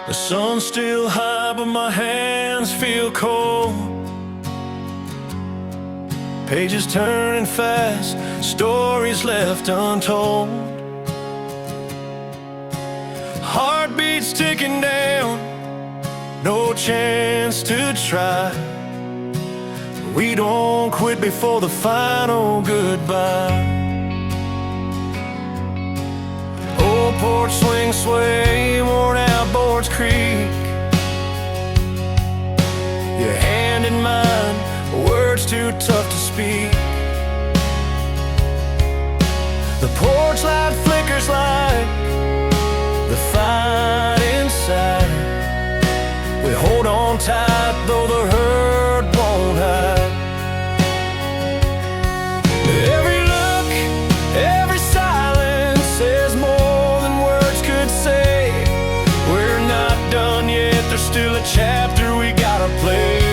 The sun's still high, but my hands feel cold. Pages turning fast, stories left untold. Heartbeats ticking down, no chance to try. We don't quit before the final goodbye. Old porch swing sway, worn out boards creak. Your hand in mine, words too tough to speak. The porch light flickers like the fire inside. We hold on tight though the hurt won't hide. Every look, every silence says more than words could say. We're not done yet, there's still a chapter we gotta play.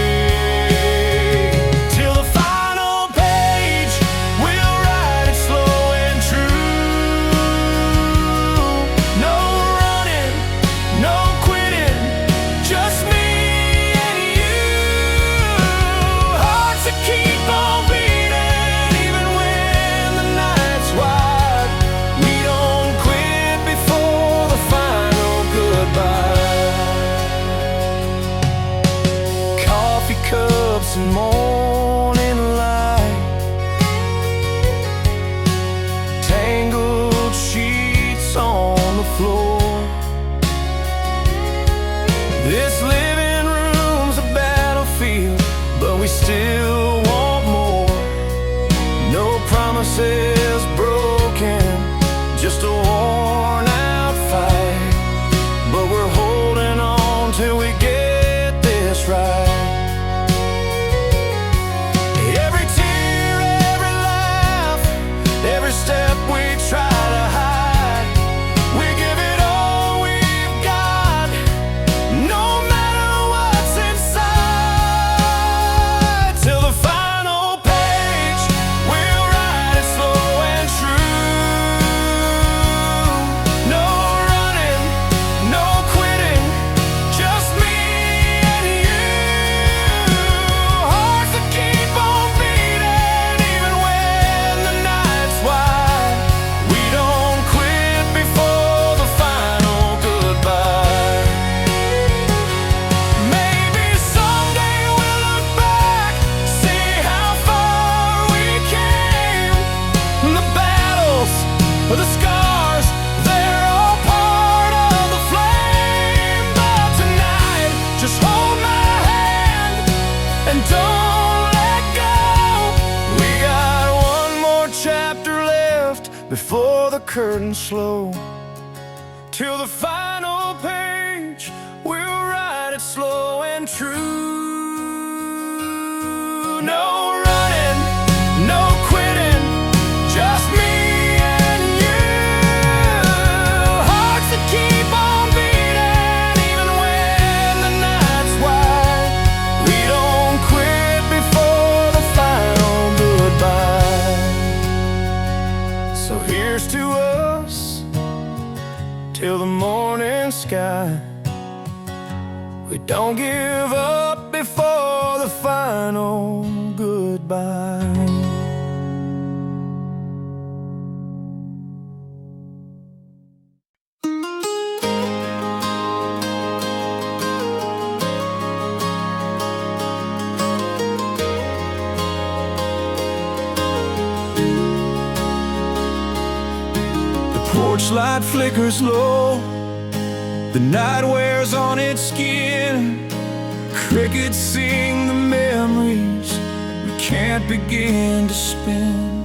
And morning light, tangled sheets on the floor. This living room's a battlefield, but we still want more. No promises broken, just a worn out fight. But we're holding on till we get this right. Step we try to hide, we give it all we've got, no matter what's inside. Till the final page, we'll write it slow and true. No running, no quitting, just me and you. Hearts that keep on beating even when the night's wide. The scars, they're all part of the flame. But tonight, just hold my hand and don't let go. We got one more chapter left before the curtains slow. Till the final page, we'll write it slow and true. No running, no quitting, just me. Keep on beating even when the night's wide. We don't quit before the final goodbye. So here's to us till the morning sky. We don't give up before the final goodbye. Porch light flickers low, the night wears on its skin. Crickets sing the memories we can't begin to spin.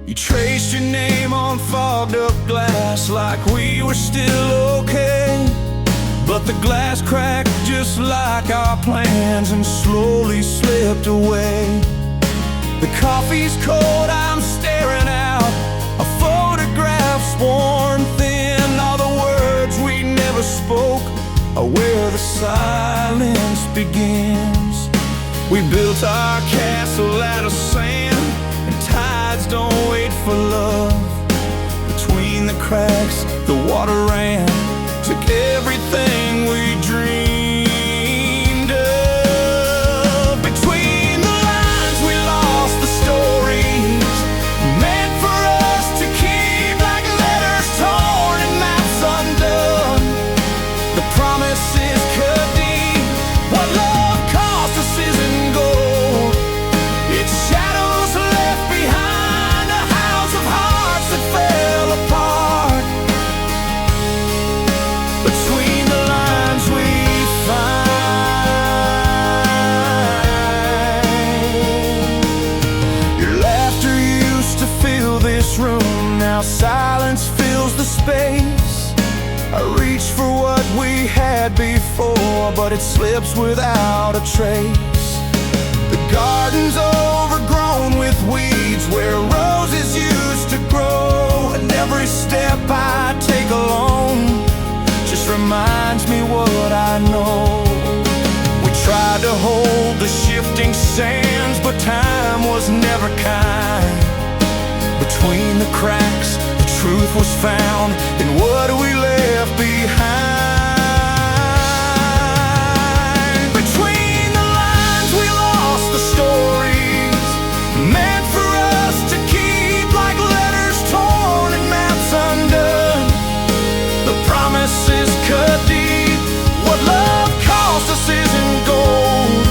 You traced your name on fogged up glass like we were still okay. But the glass cracked just like our plans and slowly slipped away. The coffee's cold, I'm staring out, a photograph's worn thin. All the words we never spoke are where the silence begins. We built our castle out of sand, and tides don't wait for love. Between the cracks, the water ran, took everything we now silence fills the space. I reach for what we had before, but it slips without a trace. The garden's overgrown with weeds where roses used to grow, and every step I take alone just reminds me what I know. We tried to hold the shifting sands, but time was never kind. Between the cracks, the truth was found, and what we left behind. Between the lines we lost the stories meant for us to keep, like letters torn and maps undone. The promises cut deep. What love cost us isn't gold,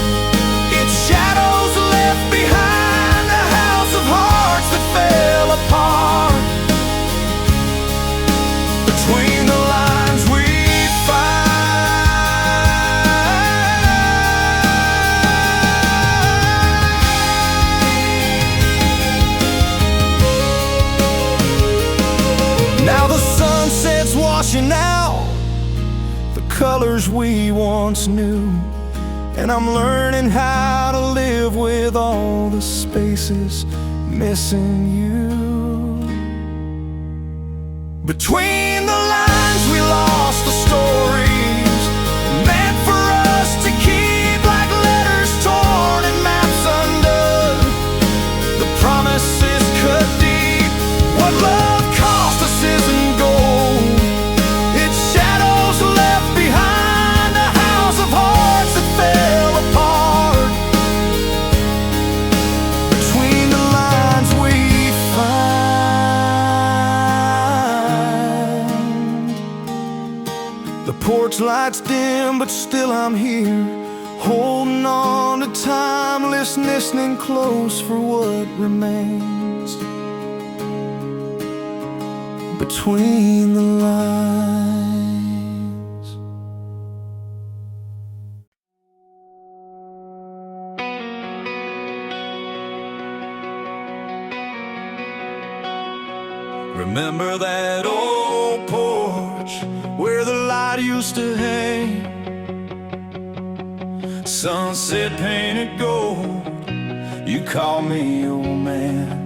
it's shadows left behind, a house of hearts that fell apart. Between the lines we find. Now the sunset's washing out the colors we once knew, and I'm learning how to live with all the spaces missing you. Between the lines we lost the stories meant for us to keep, like letters torn and maps undone. The promises cut deep. What love cost us isn't gold, it's shadows left behind, a house of hearts that fell apart. Between the lines we find. The porch light's dim, but still I'm here, holding on to time, listening close for what remains. Between the lines. Remember that old porch where the light used to hang, sunset painted gold, you call me old man.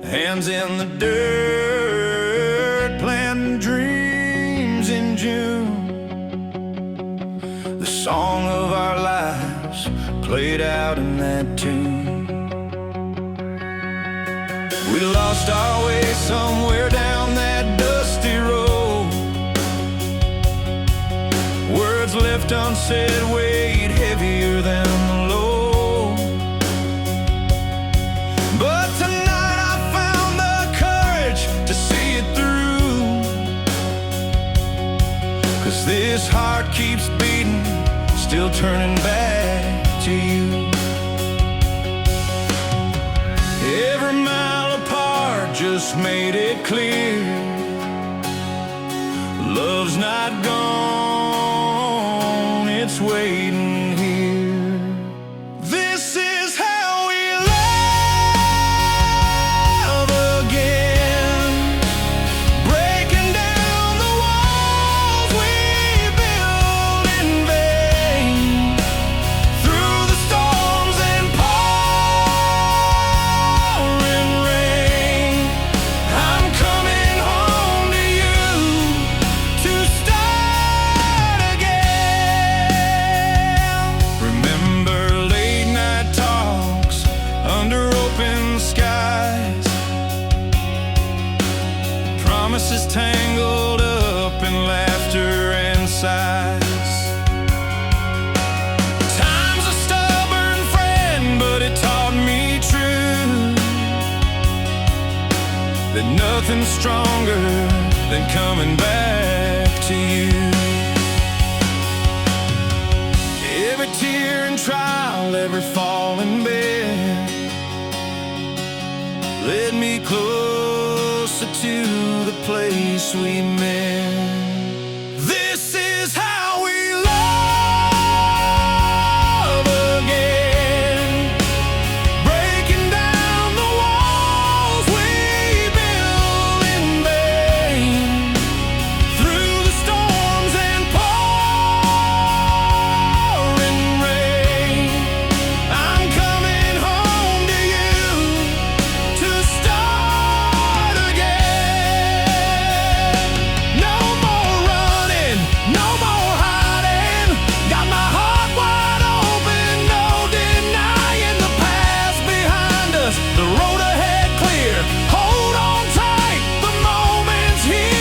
Hands in the dirt, planting dreams in June. The song of our lives played out in that tune. We lost our way somewhere down that dusty road. Words left unsaid weighed heavier than the load. But tonight I found the courage to see it through, 'cause this heart keeps beating, still turning back to you. Every mile apart just made it clear, love's not gone, it's waiting here. This is how we love again, breaking down the walls we built in vain. Through the storms and pouring rain, I'm coming home to you to start again. Remember late night talks under open skies, promises tangled up in laughter and sighs. Time's a stubborn friend, but it taught me true, that nothing's stronger than coming back to you. Every tear and trial, every fall in bed led me closer to the place we met. This is how we love again, breaking down the walls we built. the road ahead clear. Hold on tight, the moment's here.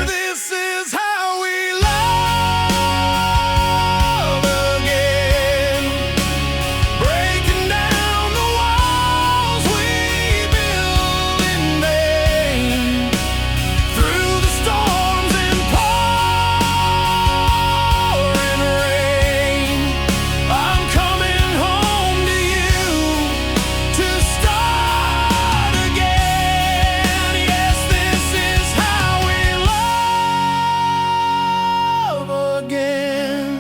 This is how we love again, breaking down the walls we built in vain. Through the storms and pouring rain, I'm coming home to you to start again. Yes, this is how we love again.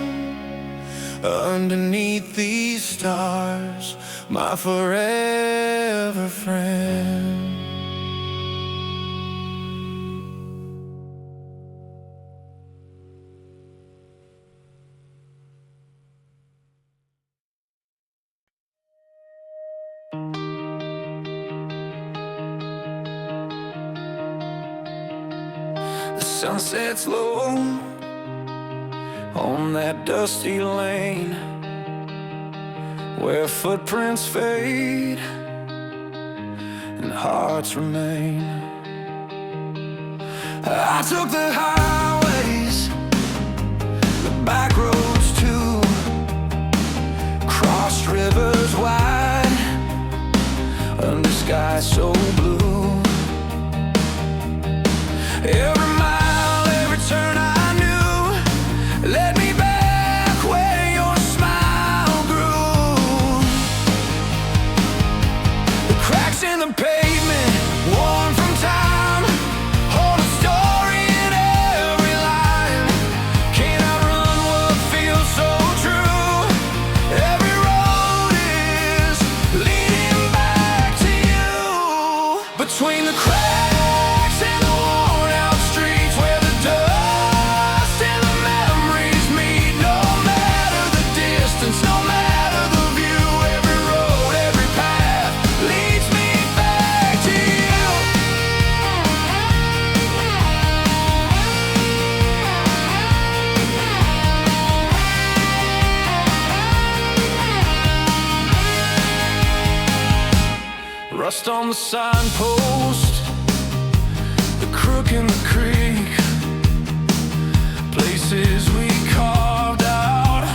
Underneath these stars, my forever friend. The sun sets low on that dusty lane, where footprints fade and hearts remain. I took the highways, the back roads too, crossed rivers wide under skies so blue. Every mile, every turn I knew led me back where your smile grew. The cracks in the pavement, worn from time, hold a story in every line. Can't outrun what feels so true. Every road is leading back to you. Between the cracks and the worn out streets, where the dust and the memories meet. No matter the distance, no matter the view, every road, every path leads me back to you. Rust on the signpost, the crook in the creek, places we carved out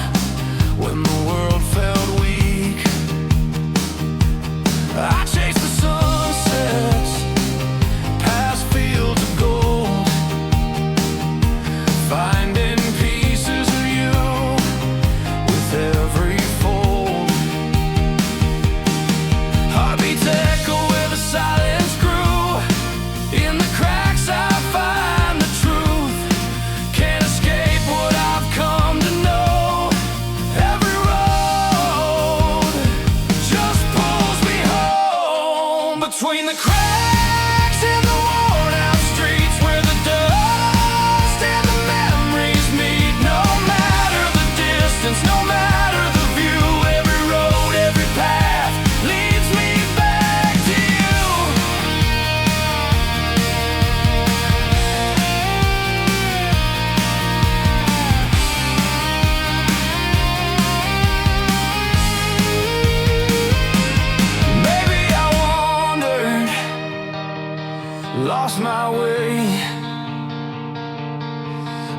when the world felt weak. I chased the sunsets, past fields of gold, finding pieces of you with every fold. Heartbeats echo where the silence grew. In the cracks I find the truth. Can't escape what I've come to know. Every road just pulls me home. Between the cracks and the worn out streets, where the dust and the memories meet. No matter the distance, no matter the view, every road, every path leads me back to you. Maybe I wandered, lost my way,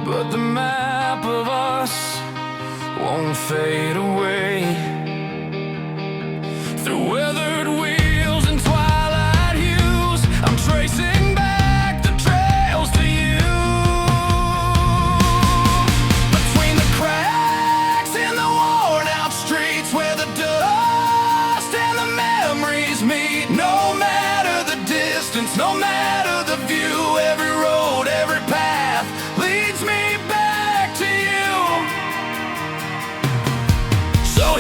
but the map of us won't fade away. Through weathered wheels and twilight hues, I'm tracing back the trails to you. Between the cracks and the worn out streets, where the dust and the memories meet. No matter the distance, no matter the view, every road, every path leads me back to you. So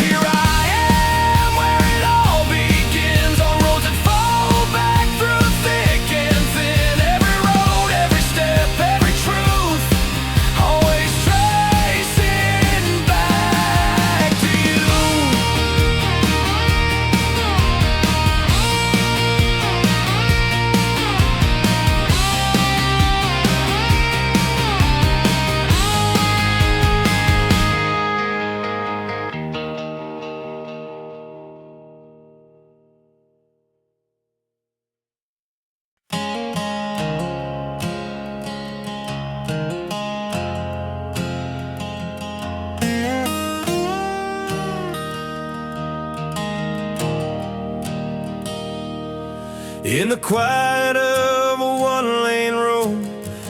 In the quiet of a one-lane road,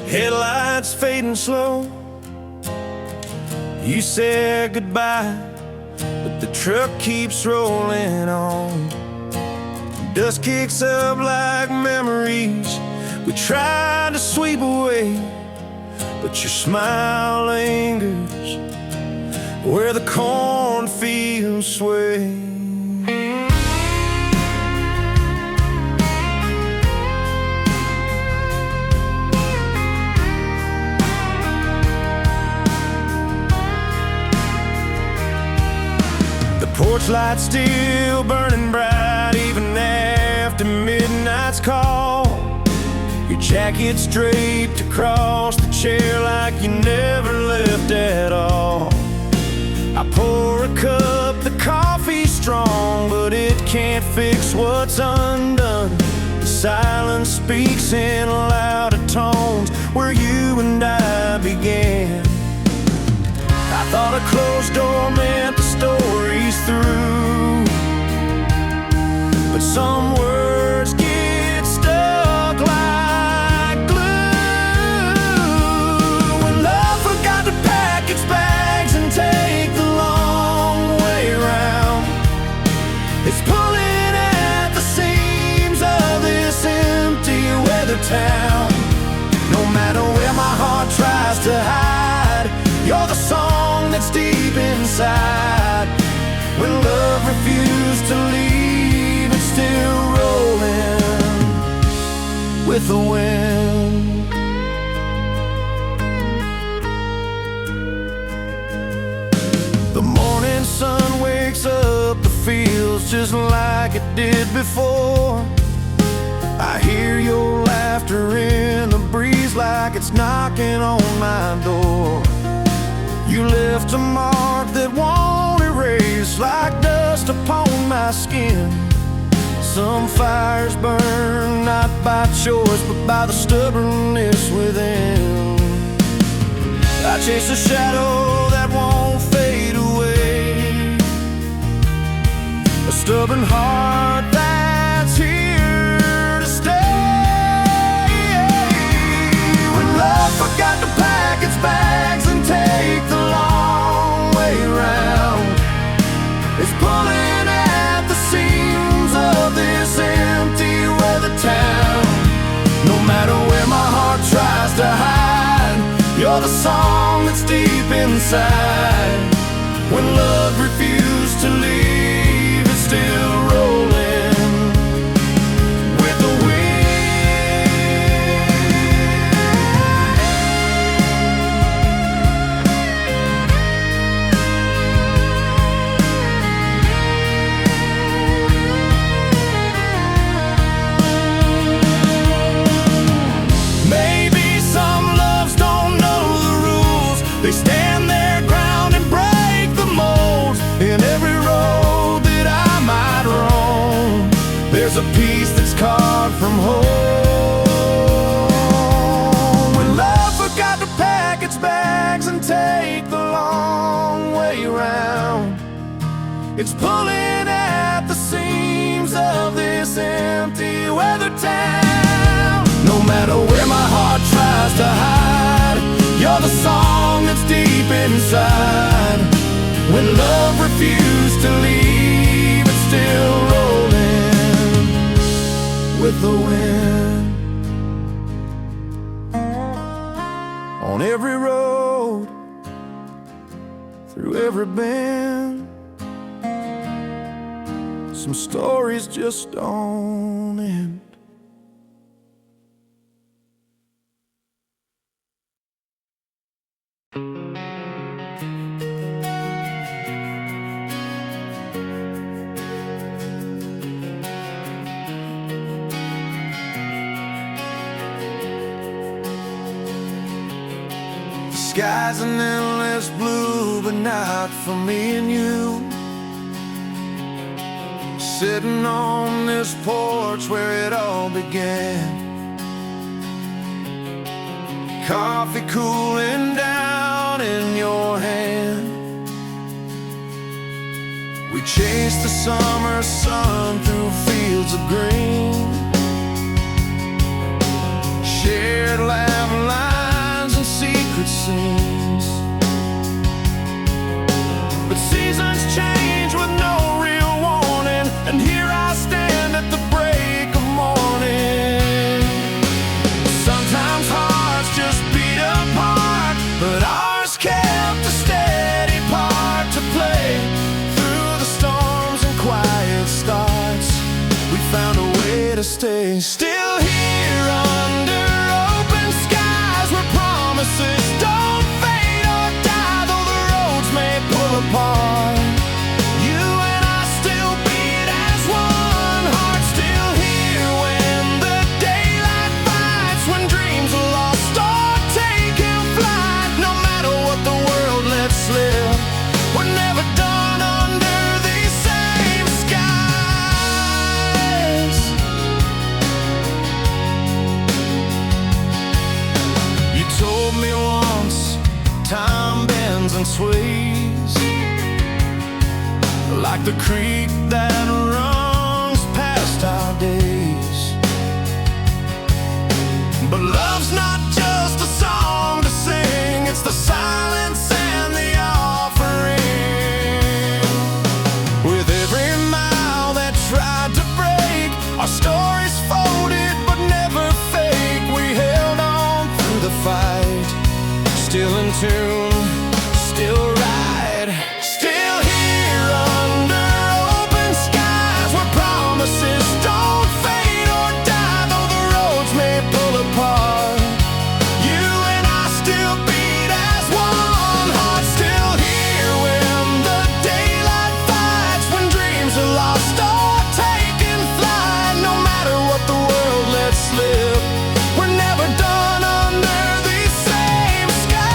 headlights fading slow, you said goodbye, but the truck keeps rolling on. Dust kicks up like memories we tried to sweep away, but your smile lingers where the cornfields sway. Porch light still burning bright even after midnight's call. Your jacket's draped across the chair like you never left at all. I pour a cup, the coffee's strong, but it can't fix what's undone. The silence speaks in louder tones where you and I began. I thought a closed door meant the story's through, but some words get stuck like glue. When love forgot to pack its bags and take the long way round, it's pulling at the seams of this empty weather town. No matter where my heart tries to hide, you're the song that's deep inside. When love refused to leave, it's still rolling with the wind. The morning sun wakes up the fields just like it did before. I hear your laughter in the breeze like it's knocking on my door. You left a mark that won't erase, like dust upon my skin. Some fires burn not by choice but by the stubbornness within. I chase a shadow that won't fade away, a stubborn heart that's here to stay. When love forgot to pack its bags and take the long way round, it's pulling at the seams of this empty weather town. No matter where my heart tries to hide, you're the song that's deep inside. When love refused to leave, it's still rolling with the they stand their ground and break the molds. In every road that I might roam, there's a piece that's carved from home. When love forgot to pack its bags and take the long way round, it's pulling at the seams of this empty weather town. No matter where my heart tries to hide, you're the song that's deep inside. When love refused to leave, it's still rolling with the wind. On every road, through every bend, some stories just don't end. The sky's an endless blue, but not for me and you. Sitting on this porch where it all began, coffee cooling down in your hand. We chased the summer sun through fields of green, shared laugh lines and secret scenes. But seasons change with no real warning, and here I stand at the break of morning. Sometimes hearts just beat apart, but ours kept a steady part to play. Through the storms and quiet starts, we found a way to stay. Still here under open skies, where promises don't fade or die, though the roads may pull apart. You and I still beat as one heart. Still here when the daylight fights, when dreams are lost or taking flight. No matter what the world lets slip, we're never done under these same skies. You told me once, time bends and sways, like the creek that runs past our days. But love's not just a song to sing, it's the silence and the offering. With every mile that tried to break, our stories folded but never fake. We held on through the fight, still in tune, still right. Still here under open skies, where promises don't fade or die, though the roads may pull apart. You and I still beat as one heart. Still here when the daylight fights, when dreams are lost or taking flight. No matter what the world lets slip, we're never done under these same skies.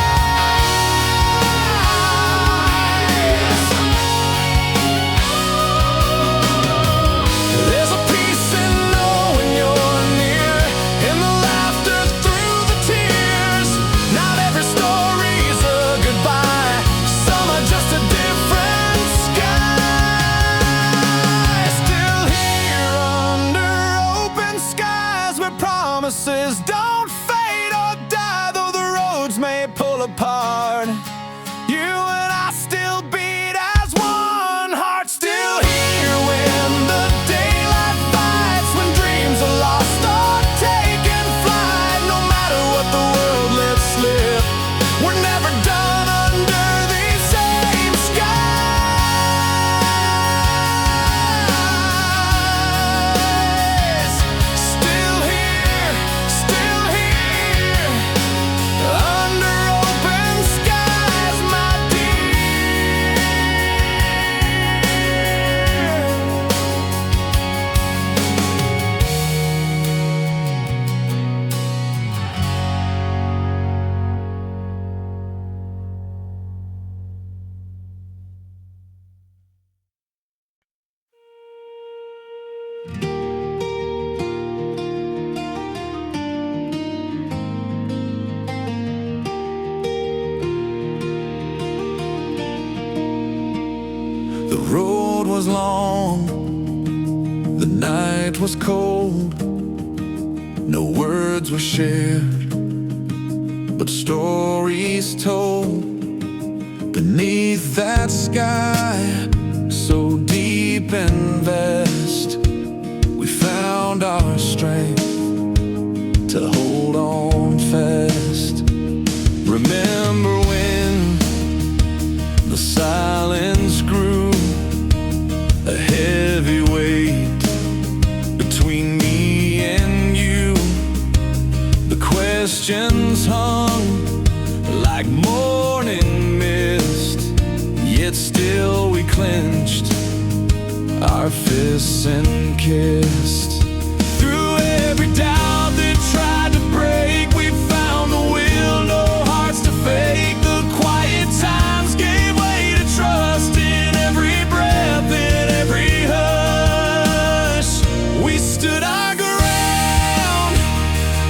There's a peace in knowing you're near, in the laughter through the tears. Not every story's a goodbye, some are just a different sky. Still here under open skies, where promises don't fade or die, though the roads may pull apart. You and I still beat as one heart. Still here when the daylight fights, when dreams are lost or taking flight. No matter what the world lets slip, we're never done under these same skies. Still here under open skies, my dear. The road was long, the night was cold. No words were shared, but stories told. Beneath that sky, so deep and vast, we found our strength to hold on fast. Remember when the silence grew, a heavy weight between me and you. The questions hung like morning mist, yet still we clenched our fists and kissed. Through every doubt that tried to break, we found the will, no hearts to fake. The quiet times gave way to trust in every breath, in every hush. We stood our ground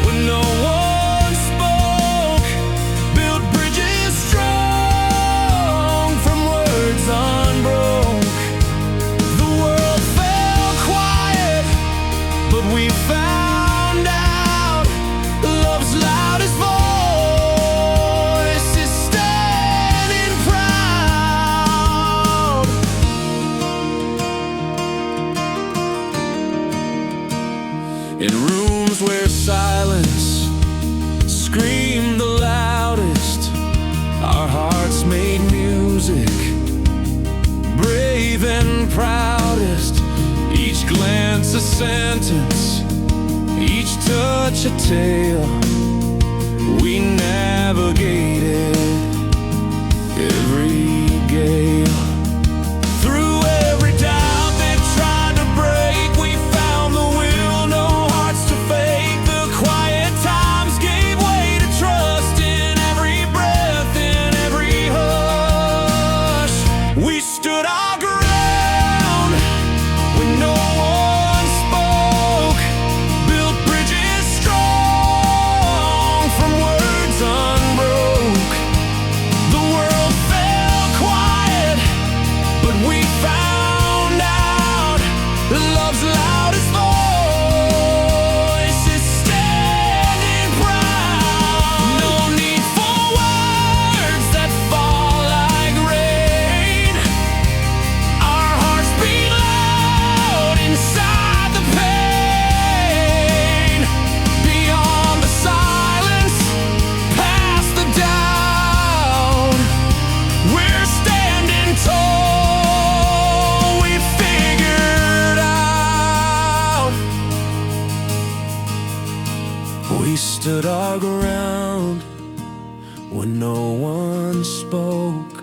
when no one spoke, built bridges strong from words unbroke. The world fell quiet In rooms where silence screamed the loudest, our hearts made music, brave and proudest. Each glance a sentence, each touch a tale. We navigated every gale. Through every doubt that tried to break, we found the will, no hearts to fake. The quiet times gave way to trust in every breath, in every hush. We stood our ground when no one spoke, built bridges strong from words unbroke. The world fell quiet, but we found out love's loudest voice is standing proud. No need for words that fall like rain. Our hearts beat loud inside the pain. Beyond the silence, past the doubt, we're standing tall. We figured out. We stood our ground when no one spoke,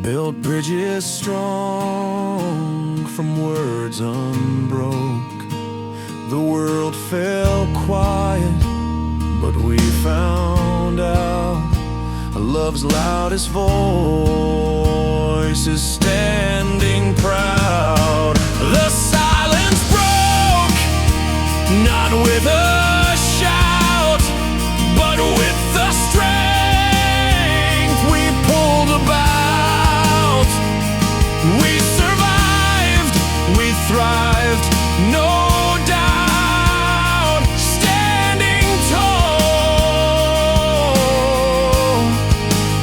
built bridges strong from words unbroke. The world fell quiet, but we found out love's loudest voice is standing proud. The silence broke, not with a shout, but with the strength we pulled about. We survived, we thrived, no doubt, standing tall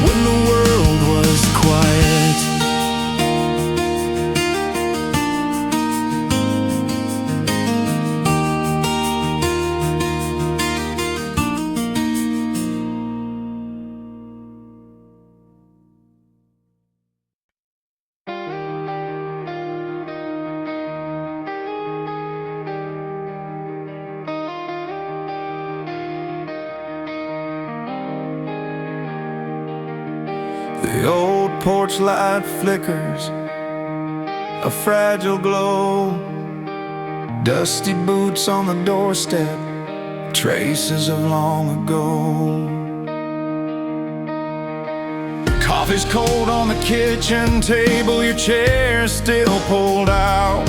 when the world was quiet. The old porch light flickers, a fragile glow. Dusty boots on the doorstep, traces of long ago. Coffee's cold on the kitchen table, your chair still pulled out.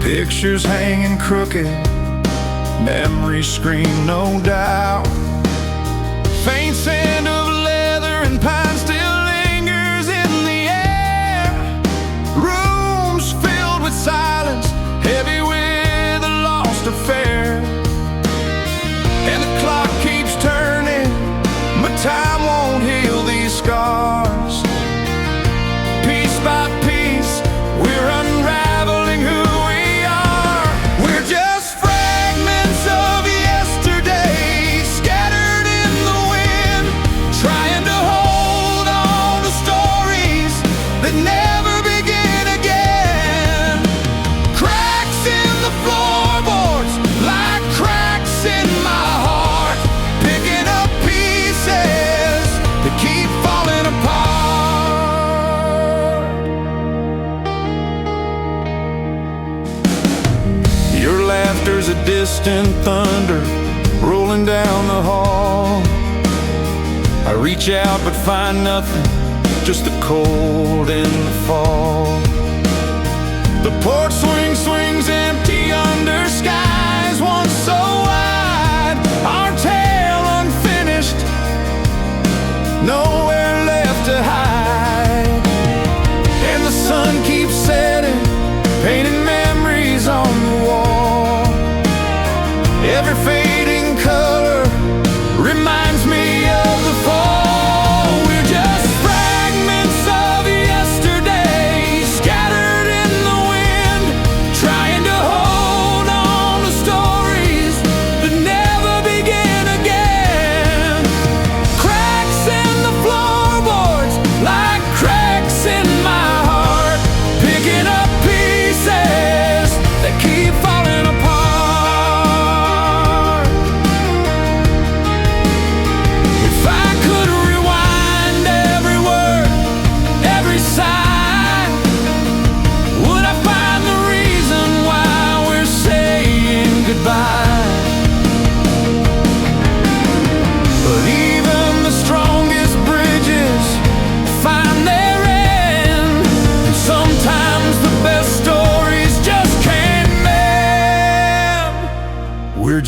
Pictures hanging crooked, memories scream no doubt. Faint scent of leather and pine still lingers in the air. Rooms filled with silence, heavy with a lost affair. And the clock keeps turning, but time won't heal these scars. Piece by piece, we're unraveling who we are. We're just fragments of yesterday, scattered in the wind, trying to hold on to stories that never begin again. Cracks in the floorboards, like cracks in my heart, picking up pieces that keep falling apart. Your laughter's a distant thunder rolling down the hall. I reach out but find nothing, just the cold in the fall. The porch swings empty under skies once so wide. Our tale unfinished, nowhere left to hide. And the sun keeps setting, painting memories on the wall. Every fading color reminds me of the fall. We're just fragments of yesterday, scattered in the wind, trying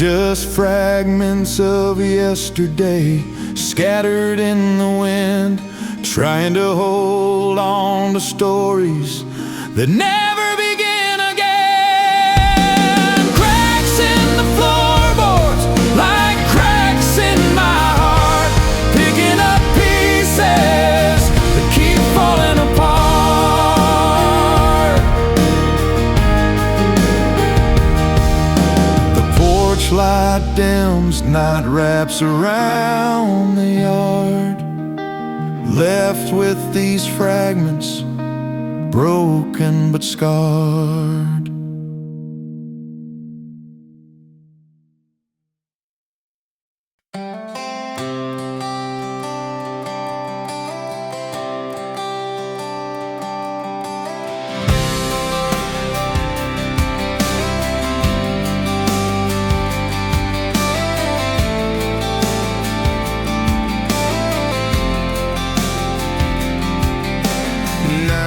just fragments of yesterday, scattered in the wind, trying to hold on to stories that never begin again. Cracks in the floorboards, like cracks in my heart, picking up pieces that keep falling apart. The porch light dims, night wraps around the yard, left with these fragments, broken but scarred.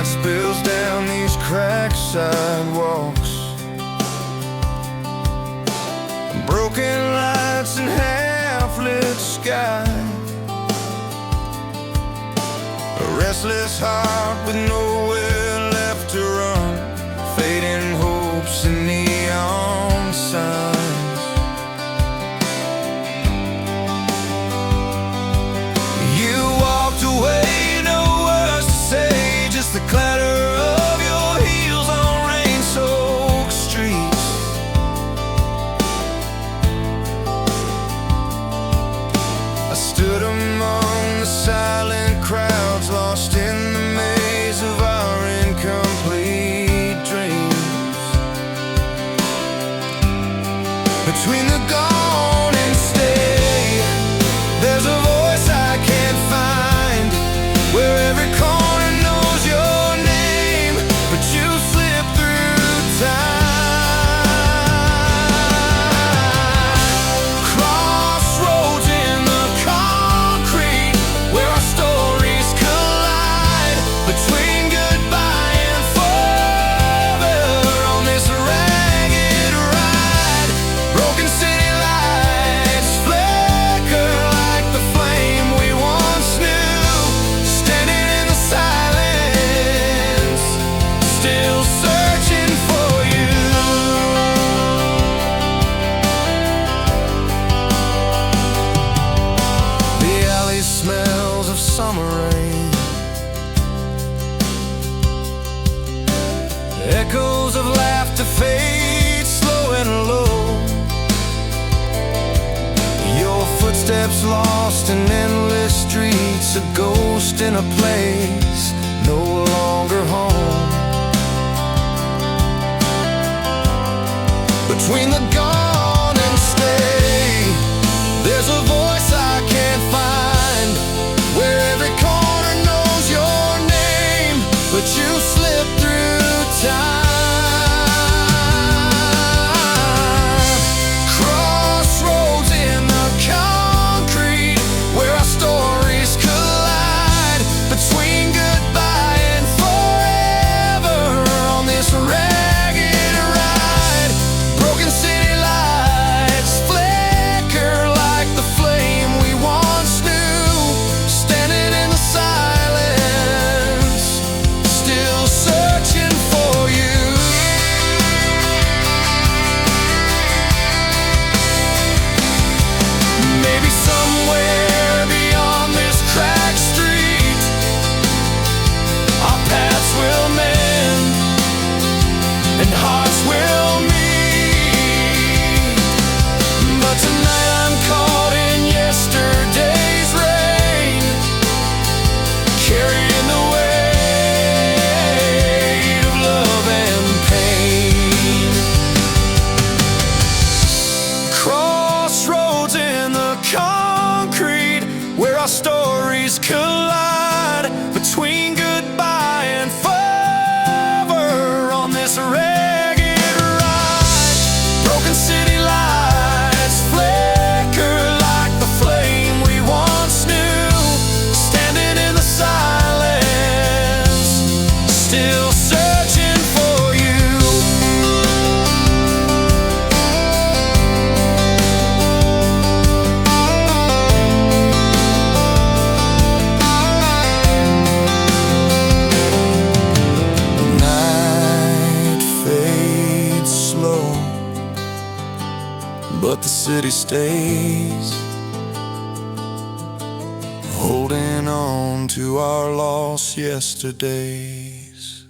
Spills down these cracked sidewalks, broken lights and half-lit sky, a restless heart with nowhere left to run, fading hopes and neon signs. You walked away, no words to say, just the clatter of your heels on rain-soaked streets. I stood among the silent crowds, lost in the maze of our incomplete dreams. Between the gone and stay, there's a voice I can't find, where every corner summer rain, echoes of laughter fade slow and low, your footsteps lost in endless streets, a ghost in a place no longer home. Between the gone and stay, there's a voice I can't find, where every corner knows your name, but you slip through time. Crossroads in the concrete, where our stories collide, between goodbye and forever on this ragged ride. Broken city city stays, holding on to our lost yesterdays.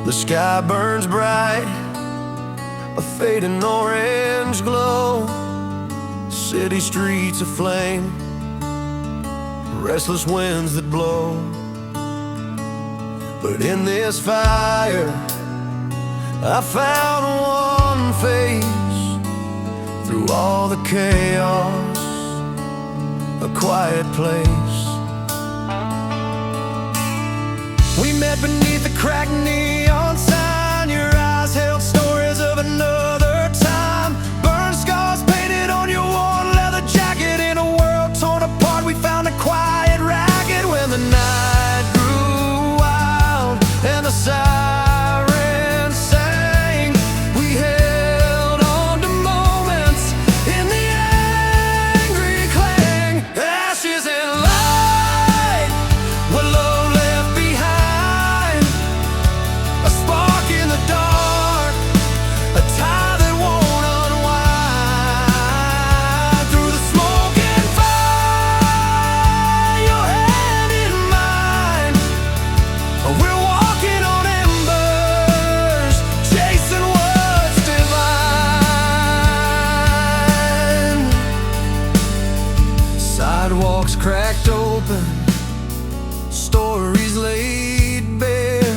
The sky burns bright, a fading orange glow. City streets aflame, restless winds that blow. But in this fire, I found one face. Through all the chaos, a quiet place. We met beneath the cracked neon sign. Your eyes held stories of another time. Burned scars painted on your worn leather jacket. In a world torn apart, we found a quiet racket. When the night grew wild and the sirens sang, we held on to moments in the angry clang. Ashes and light, what love left behind. A spark in the dark, a tie that won't unwind. Through the smoke and fire, your hand in mine. We're walking on embers, chasing what's divine. Sidewalks cracked open, stories laid bare.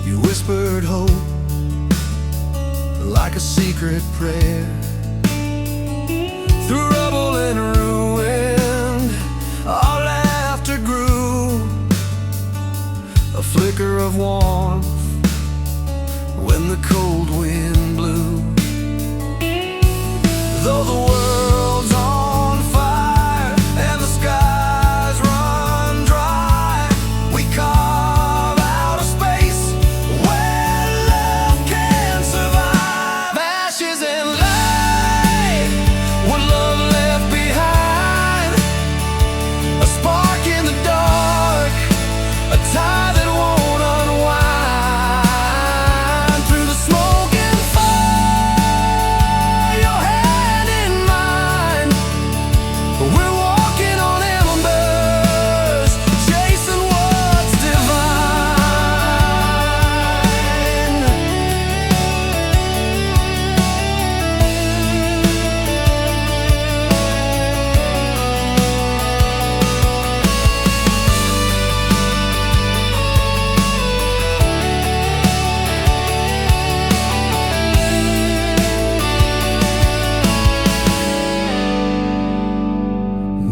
You whispered hope like a secret prayer. Through rubble and ruin, our laughter grew. A flicker of warmth when the cold wind blew. Though the world's on fire and the skies run dry, we carve out a space where love can survive. Ashes and light, what love left behind. A spark in the dark, a tie that won't unwind. Through the smoke and fire, your hand in mine. We're walking on embers, chasing what's divine.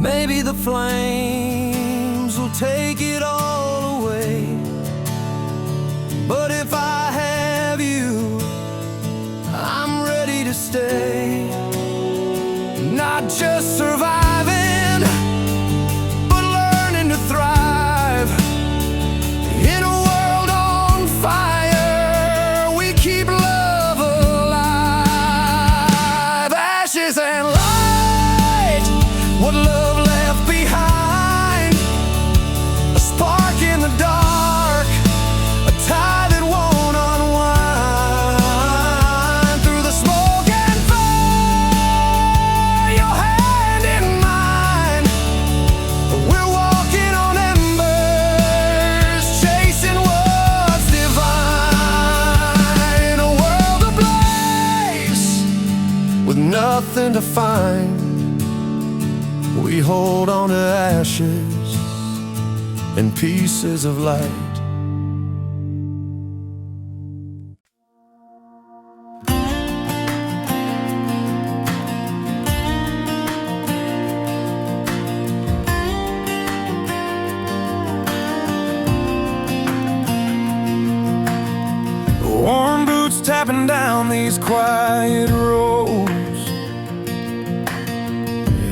Maybe the flames will take it all away, but if I have you, I'm ready to stay. Not just surviving, but learning to thrive. In a world on fire, we keep love alive. Ashes and light, what love left behind. A spark in the dark, a tie that won't unwind. Through the smoke and fire, your hand in mine. We're walking on embers, chasing what's divine. In a world ablaze, with nothing to find, we hold on to ashes and pieces of light. Worn boots tapping down these quiet roads.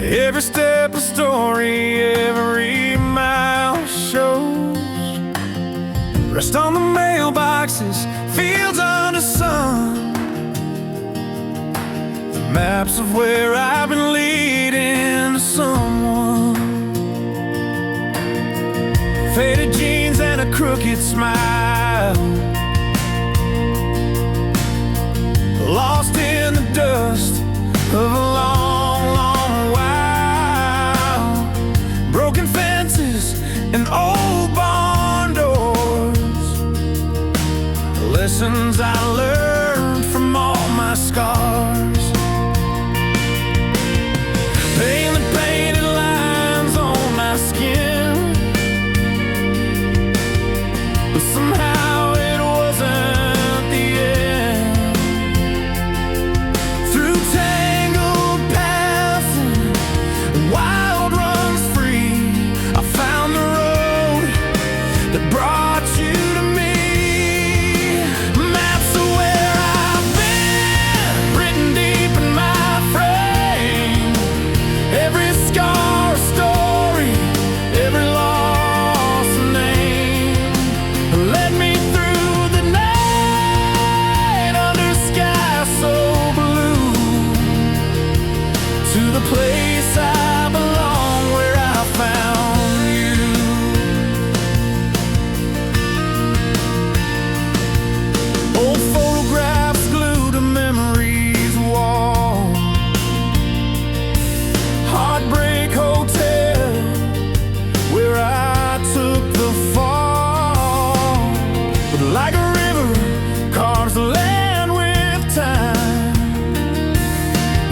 Every step a story, every mile shows. Rest on the mailboxes, fields under sun. The Maps of where I've been leading to someone. Faded jeans and a crooked smile, lost in the dust of a long, long while. Broken fences and old barn doors, lessons I learned from all my scars. Paint the painted lines on my skin, but somehow it wasn't the end. Through tangled paths and wild runs free, I found the road that brought you to me. Maps of where I've been, written deep in my frame. Every scar a story, every loss a name. Led me through the night under sky so blue, to the place I belong, where I found you. Old photographs glued to memories wall. Heartbreak Hotel, where I took the fall. But like a river carves the land with time,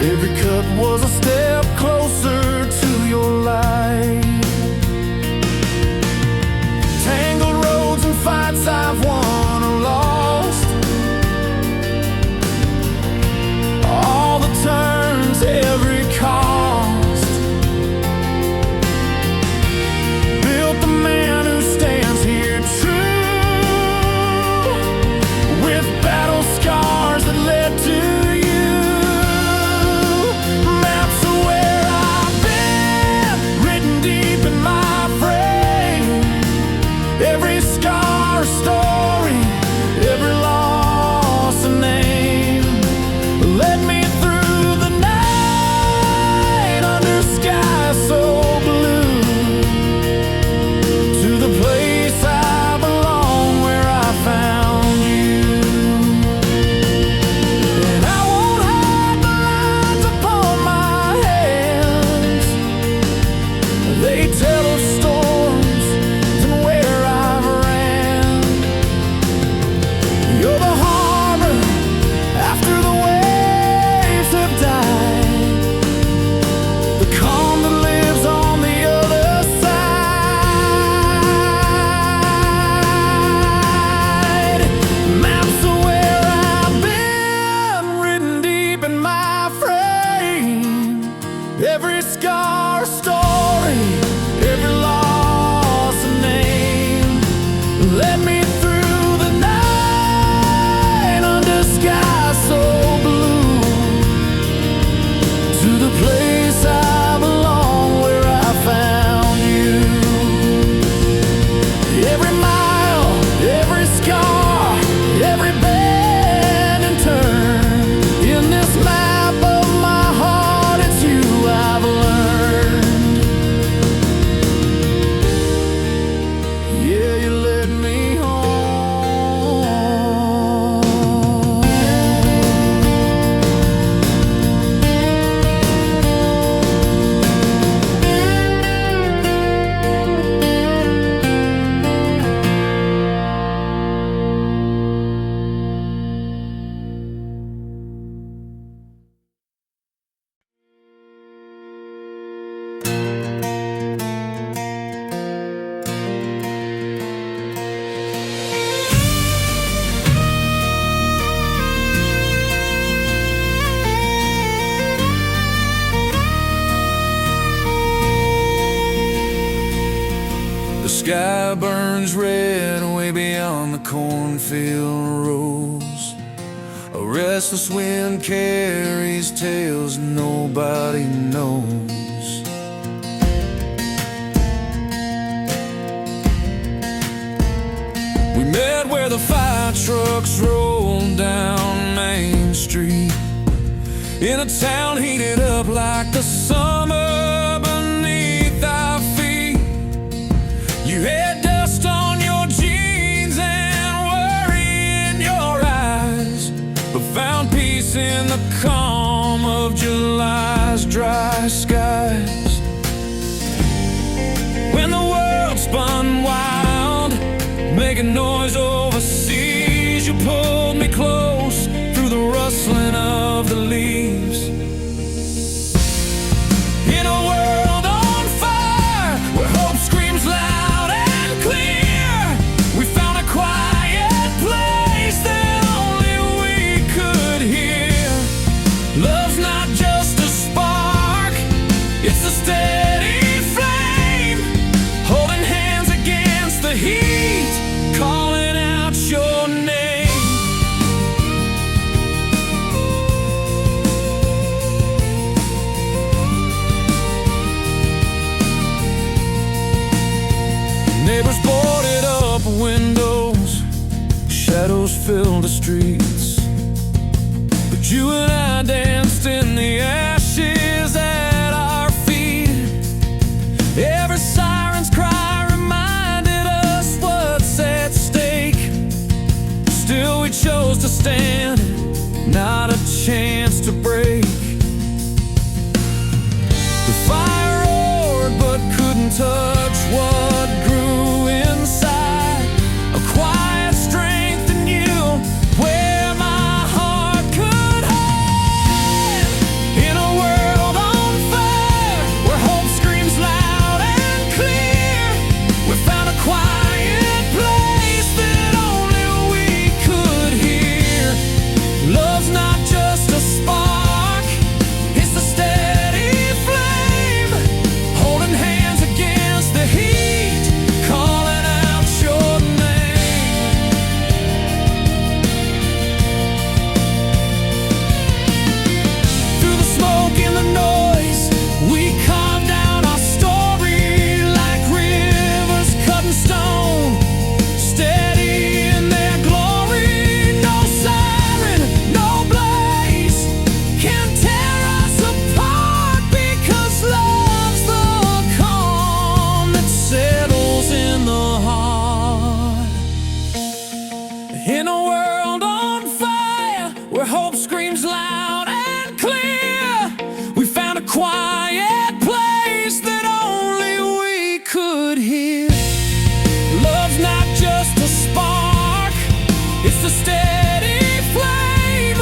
every cut was a step closer to your light. Tangled roads and fights I've won or lost, all the turns, every cost, built the man who stands here true, with battle scars that led to you. Maps of where I've been, written deep in my frame. Every scar a story, every loss a name. Led me through the night under sky so blue, to the place I belong, where I found you. And I won't hide the lines upon my hands, they tell of storms and where I've ran. You're the harbor after the waves have died, the calm that lives on the other side. Maps of where I've been, written deep in my frame. Every scar a story, every loss a name. Led me through the night under sky so blue, to the place I belong, where I found you. Every mile, every scar, every bend and turn, in this map of my heart, it's you I've learned. Yeah, you led me home. The sky burns red way beyond the cornfield rows. A restless wind carries tales nobody knows. We met where the fire trucks rolled down Main Street, in a town heated up like the summer beneath our feet. You had dust on your jeans and worry in your eyes, but found peace in the calm of July's dry skies. When the world spun wild, making noise overseas, you pulled me close through the rustling of the leaves. In a world on fire, where hope screams loud and clear, we found a quiet place that only we could hear. Love's not just a spark, it's a steady flame, holding hands against the heat, calling out your name. Neighbors boarded up windows, shadows filled the streets, but you and I danced in the ashes at our feet. Every siren's cry reminded us what's at stake. Still we chose to stand, not a chance to break. The fire roared but couldn't touch what grew inside. A quiet strength in you, where my heart could hide. In a world on fire, where hope screams loud and clear, we found a quiet place that only we could hear. Love's not just a spark, it's a steady flame, holding hands against the heat, calling out your name. Through the smoke and the noise, we carved out our story like rivers cut in stone, steady in their glory. No siren, no blaze can tear us apart, because love's the calm that settles in the heart. In a world on fire, where hope screams loud and clear, we found a quiet place that only we could hear. Love's not just a spark, it's a steady flame,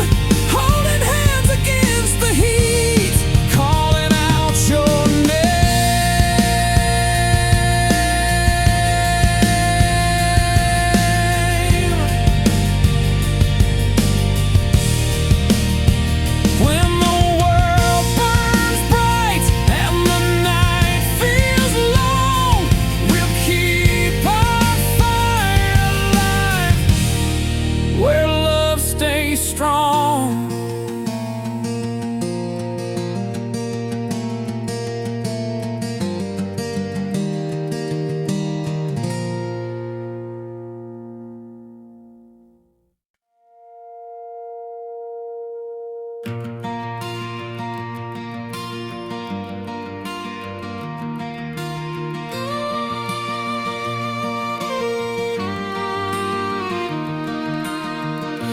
holding hands against the heat, calling out your name. When the world burns bright and the night feels long, we'll keep our fire alive, where love stays strong.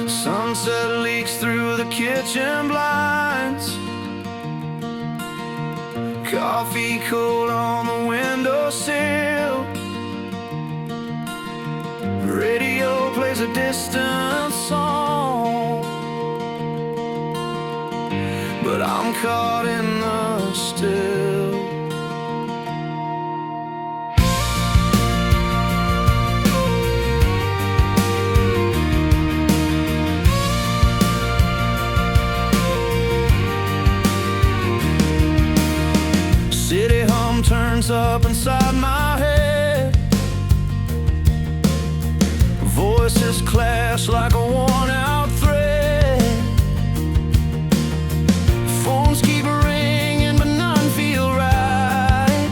Sunset leaks through the kitchen blinds, coffee cold on the windowsill, radio plays a distant song, but I'm caught in the still. City hum turns up inside my head, voices clash like a worn-out thread. Phones keep ringing but none feel right,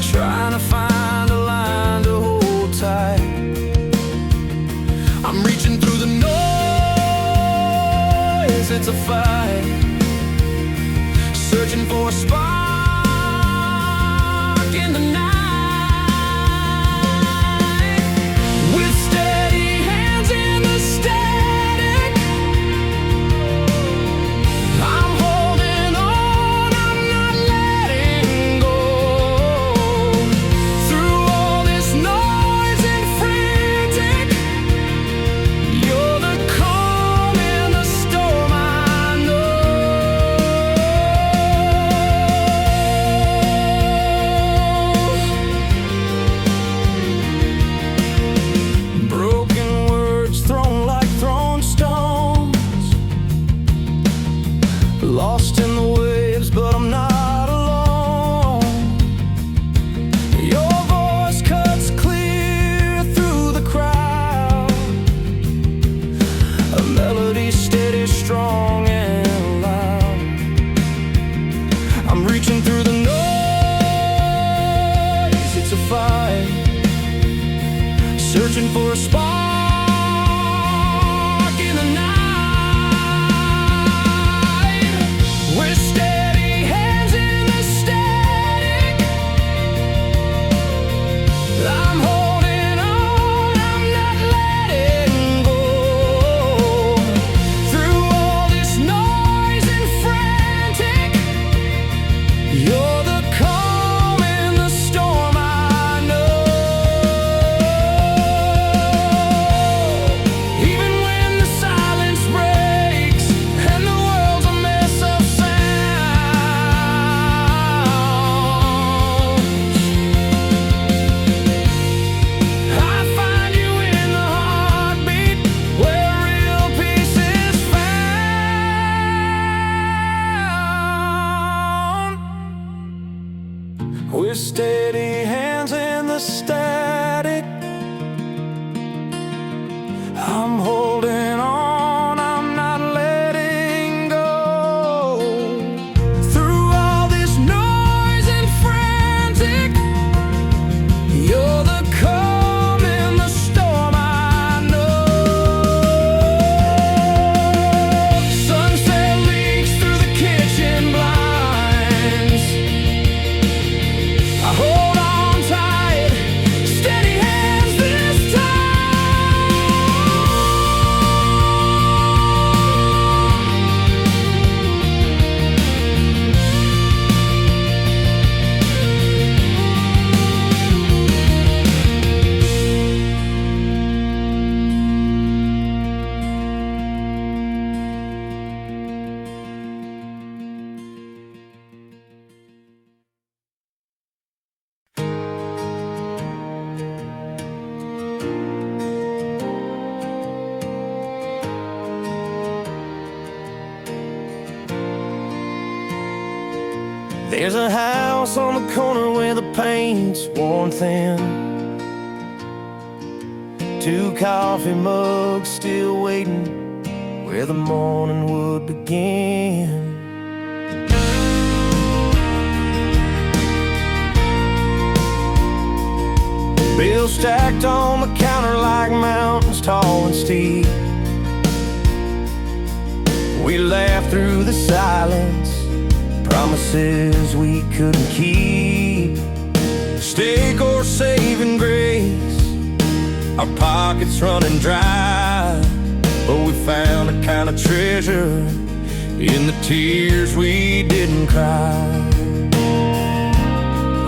trying to find a line to hold tight. I'm reaching through the noise, place, it's a fight, searching for a spark in the night. With steady hands in the static, I'm holding on, I'm not letting go. Through all this noise and frantic, you're the calm in the storm, I know. Broken words thrown like thrown stones, lost in the waves, but I'm not alone. Your voice cuts clear through the crowd, a melody steady, strong and loud. I'm reaching through the noise, it's a fight, searching for a spark in the night. With steady hands in the static, I'm holding on, I'm not letting go. Through all this noise and frantic, you're the calm in the storm, I know. Even when the silence breaks and the world's a mess of sounds, I find you in the heartbeat where real peace is found. With steady hands in the static, I'm holding on, I'm not letting go. Through all this noise and frantic, you're the calm in the storm, I know. Sunset leaks through the kitchen blinds, I hold on tight, steady hands this There's a house on the corner where the paint's worn thin, 2 coffee mugs still waiting where the morning would begin. Bills stacked on the counter like mountains tall and steep. We laughed through the silence, promises we couldn't keep. Steak or saving grace, our pockets running dry, but we found a kind of treasure in the tears we didn't cry.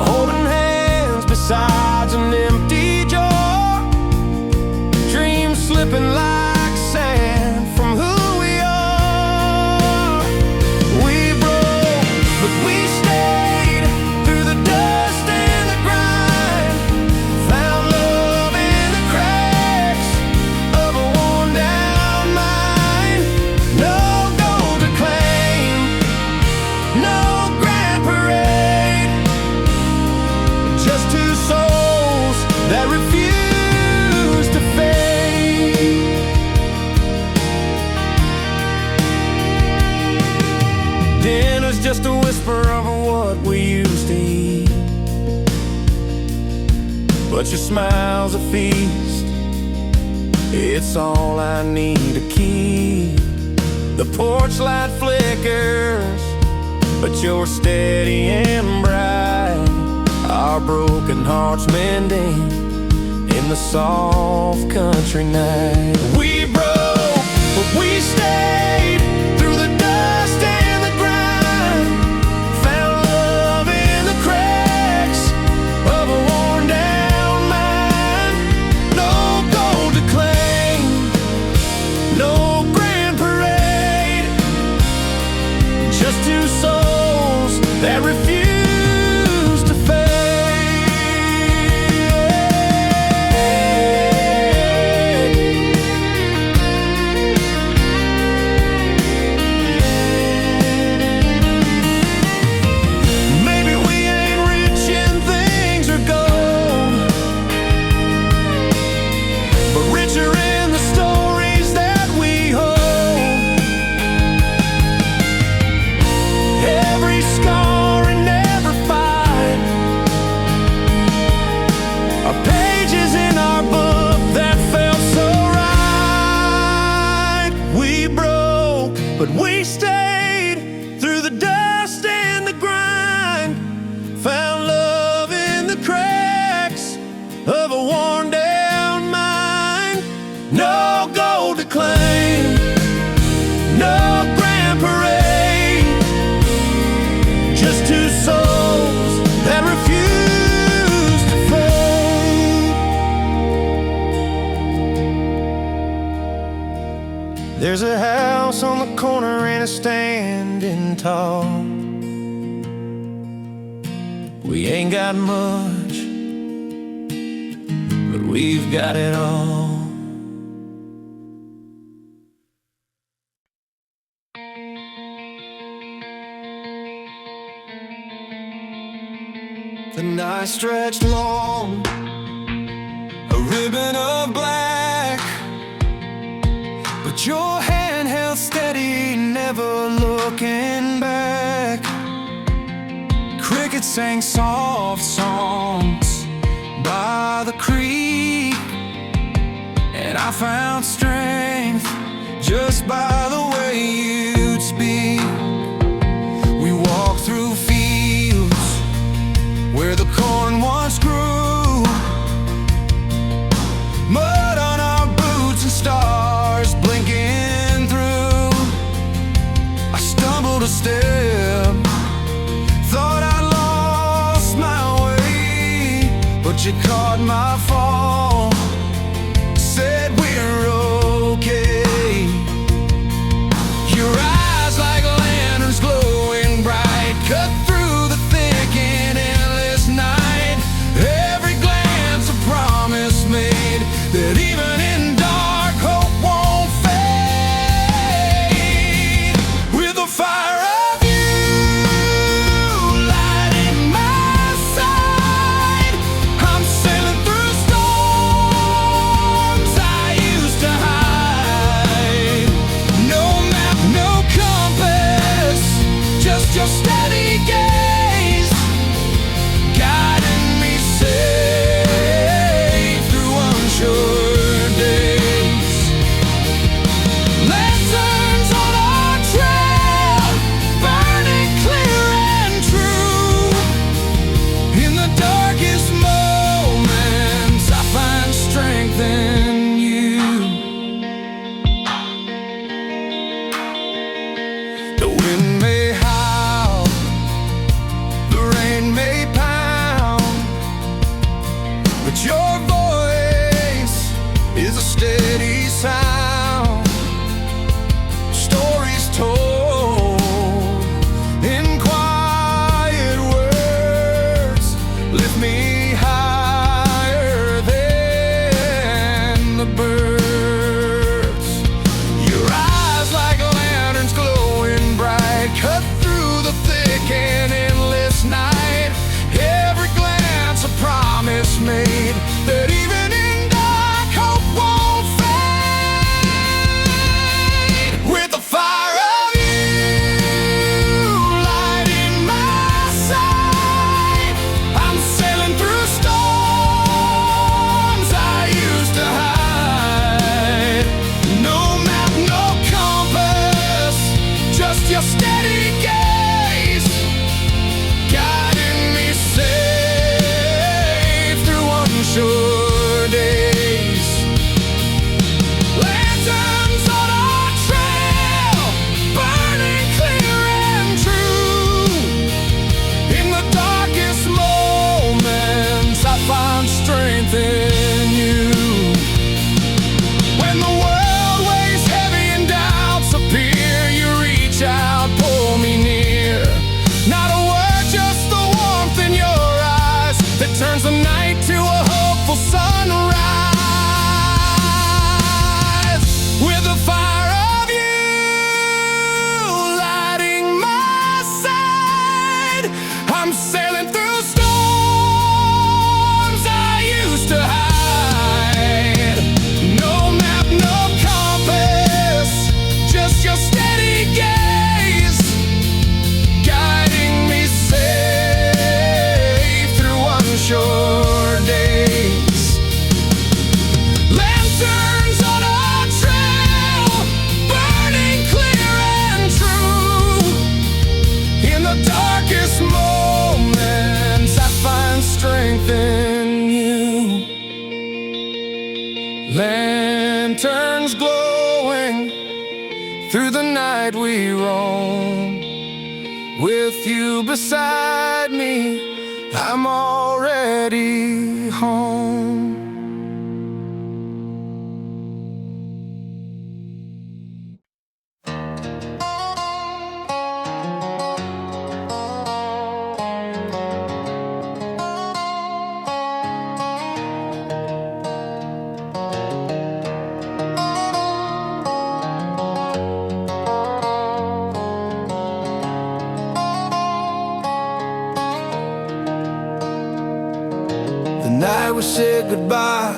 Holding hands beside an empty jar, dreams slipping like sand from who we are. We broke, but we stayed through the dust and the grind, found love in the cracks of a worn down mind. No gold to claim, no grand parade, just 2 souls that refuse to fade. Dinner's just a whisper of what we used to eat, but your smile's a feast, it's all I need to keep. The poor torchlight flickers, but you're steady and bright. Our broken hearts mending in the soft country night. We broke, but we stayed through the dust and the grind. Found love in the cracks of a worn down mind. No gold to claim, no grand parade, just two souls that refuse to fade. Maybe we ain't rich in things or gold, but richer in the stories that we hold. Every scar and every fight are pages in our book that felt so right. We broke, but we stayed through the dust and the grind. Found love in the cracks of a worn down mind. No gold to claim, no grand parade, just two souls that refuse to fade. There's a house on the corner and it's standing tall. We ain't got much, but we've got it all. The night stretched long, a ribbon of black, but your hand held steady, never looking back. Crickets sang soft songs by the creek, and I found strength just by the way you'd speak. We walked through fields where the corn once grew, mud on our boots and stars blinking through. I stumbled a step, thought I lost my way, but you caught my fall, said we're okay. Your eyes like lanterns glowing bright, cut through the thick and endless night. Every glance a promise made, that even in dark hope won't fade. With the fire of you lighting my side, I'm sailing through storms I used to hide. No map, no compass, just your steady gaze, guiding me safe through unsure days. Lanterns on our trail, burning clear and true. In the darkest moments, I find strength in you. The wind may howl, the rain may pound, but your voice is a steady sound. Stories told in quiet words lift me higher than the birds. Your eyes like lanterns glowing bright, your steady gaze, guiding me safe through unsure days. Lanterns on our trail, burning clear and true. In the darkest moments, I find strength in you. When the world weighs heavy and doubts appear, you reach out, pull me near. Not a word, just the warmth in your eyes that turns the night to a hopeful sunrise. With the fire of you lighting my side, I'm sailing through storms I used to hide. No map, no compass, just your steady gaze, guiding me safe through unsure days. Lanterns on our trail, burning clear and true. In the darkest moments, I find strength in you. Lanterns glowing through the night we roam. With you beside me, I'm already home. The night we said goodbye,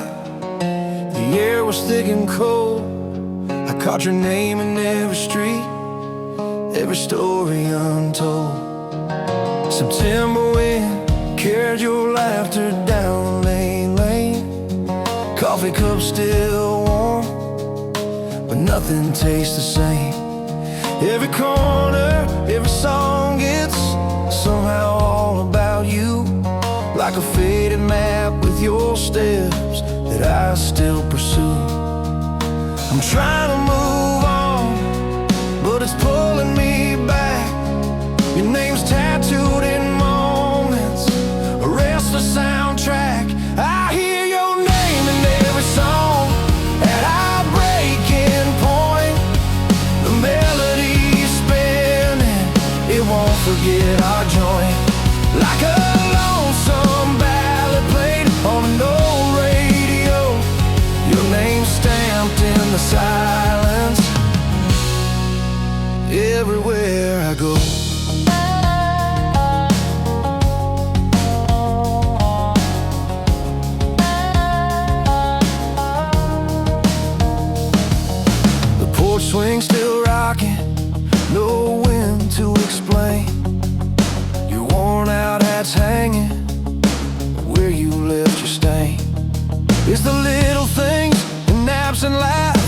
the air was thick and cold. I caught your name in every street, every story untold. September wind carried your laughter down Lane Lane. Coffee cup still warm, but nothing tastes the same. Every corner, every song, it's somehow all about you. Like a faded map with your steps that I still pursue. I'm trying to move on, but it's pulling me back. Your name's tattooed in moments, a restless soundtrack. I hear your name in every song at our breaking point. The melody's spinning, it won't forget our joint. Like a lonesome ballad played on an old radio, your name stamped in the silence everywhere I go. The porch swing still rocking, no wind to explain. Your worn out hat's hanging where you left your stain. It's the little things, an absent laugh,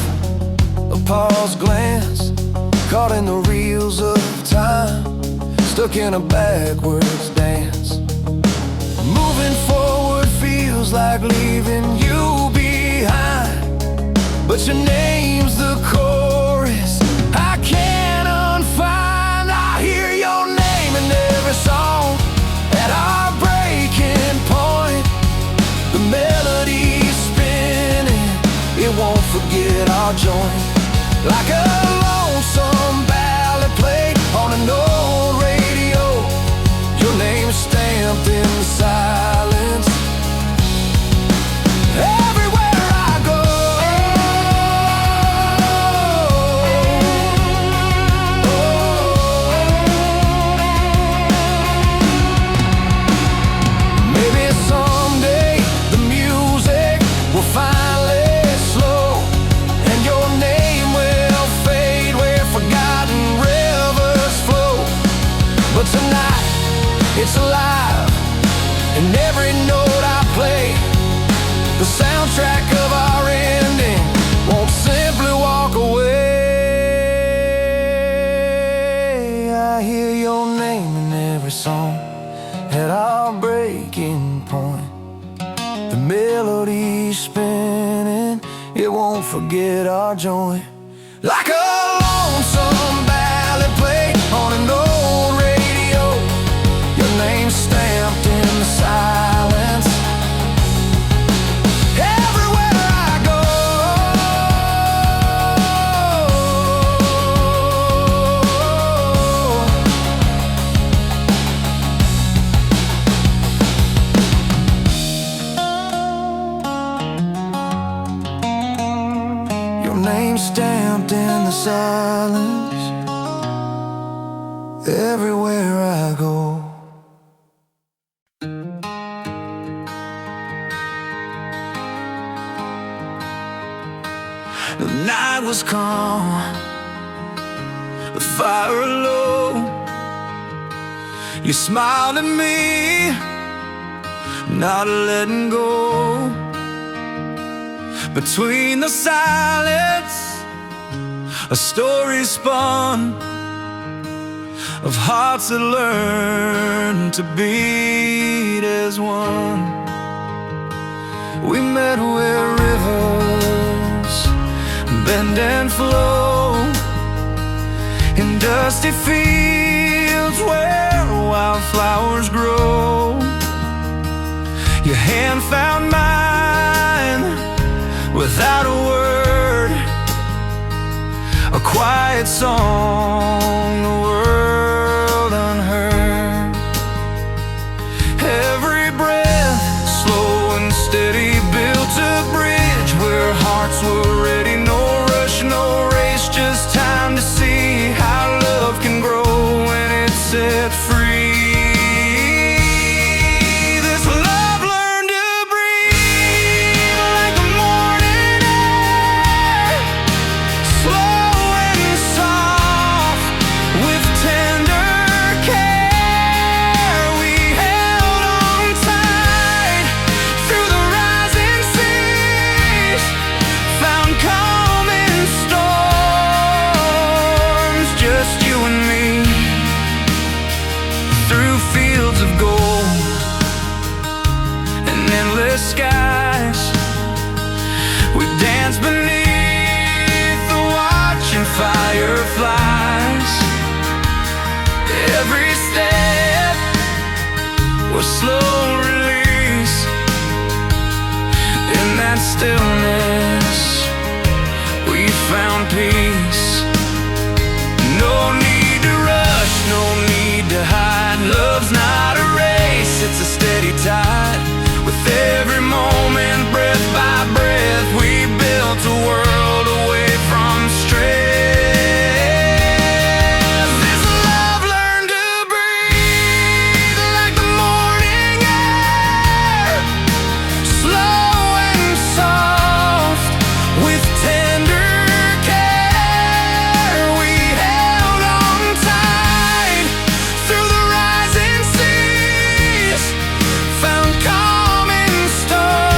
a paused glance, caught in the reels of time, stuck in a backwards dance. Moving forward feels like leaving you behind, but your name's the chorus I can't unfind. I hear your name in every song at our breaking point. The melody's spinning, it won't forget our joint. Like a lonesome ballad played on an old radio, your name's stamped in the silence everywhere I go. Maybe someday the music will finally slow and your name will fade forget our joy. Like a lonesome ballad played on an old radio, your name stamped in the silence. Everywhere I go, your name stamped in the silence. Everywhere I go. The night was calm, the fire low. You smiled at me, not letting go. Between the silence, a story spun of hearts that learned to beat as one. We met where rivers bend and flow, in dusty fields where wildflowers grow. Your hand found mine without a word, a quiet song, the world unheard. Every breath, slow and steady, built a bridge where hearts were ready. No rush, no race, just time to see how love can grow when it's set free. This love learned to breathe like the morning air, slow and soft, with tender care. We held on tight through the rising seas, found calm in storms, just you and me. Through fields of gold and endless skies, we danced beneath the watching fireflies. Every step was slow release. In that stillness, we found peace. No need to rush, no need to hide. Love's not a race, it's a steady tide. With every moment, breath by breath, we built a world away from stress. This love learned to breathe like the morning air, slow and soft, with tender care. We held on tight through the rising seas, found calm in storms,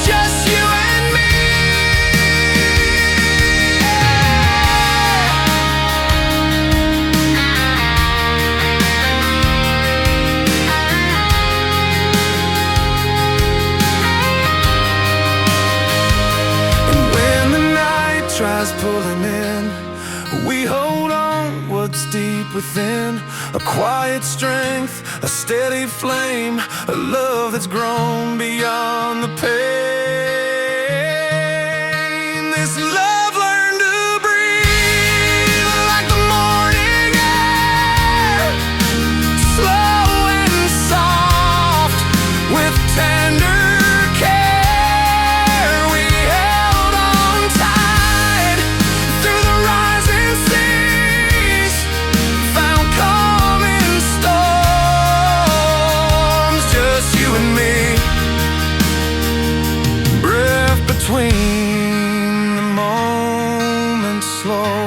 just you and me. And when the night tries pulling in, we hold on what's deep within. A quiet strength, a steady flame, a love that's grown beyond the pain. This love learned to breathe like the morning air, slow and soft, with tender care. We held on tight through the rising seas, found calm in storms, just you and me. Breath between the moments slow,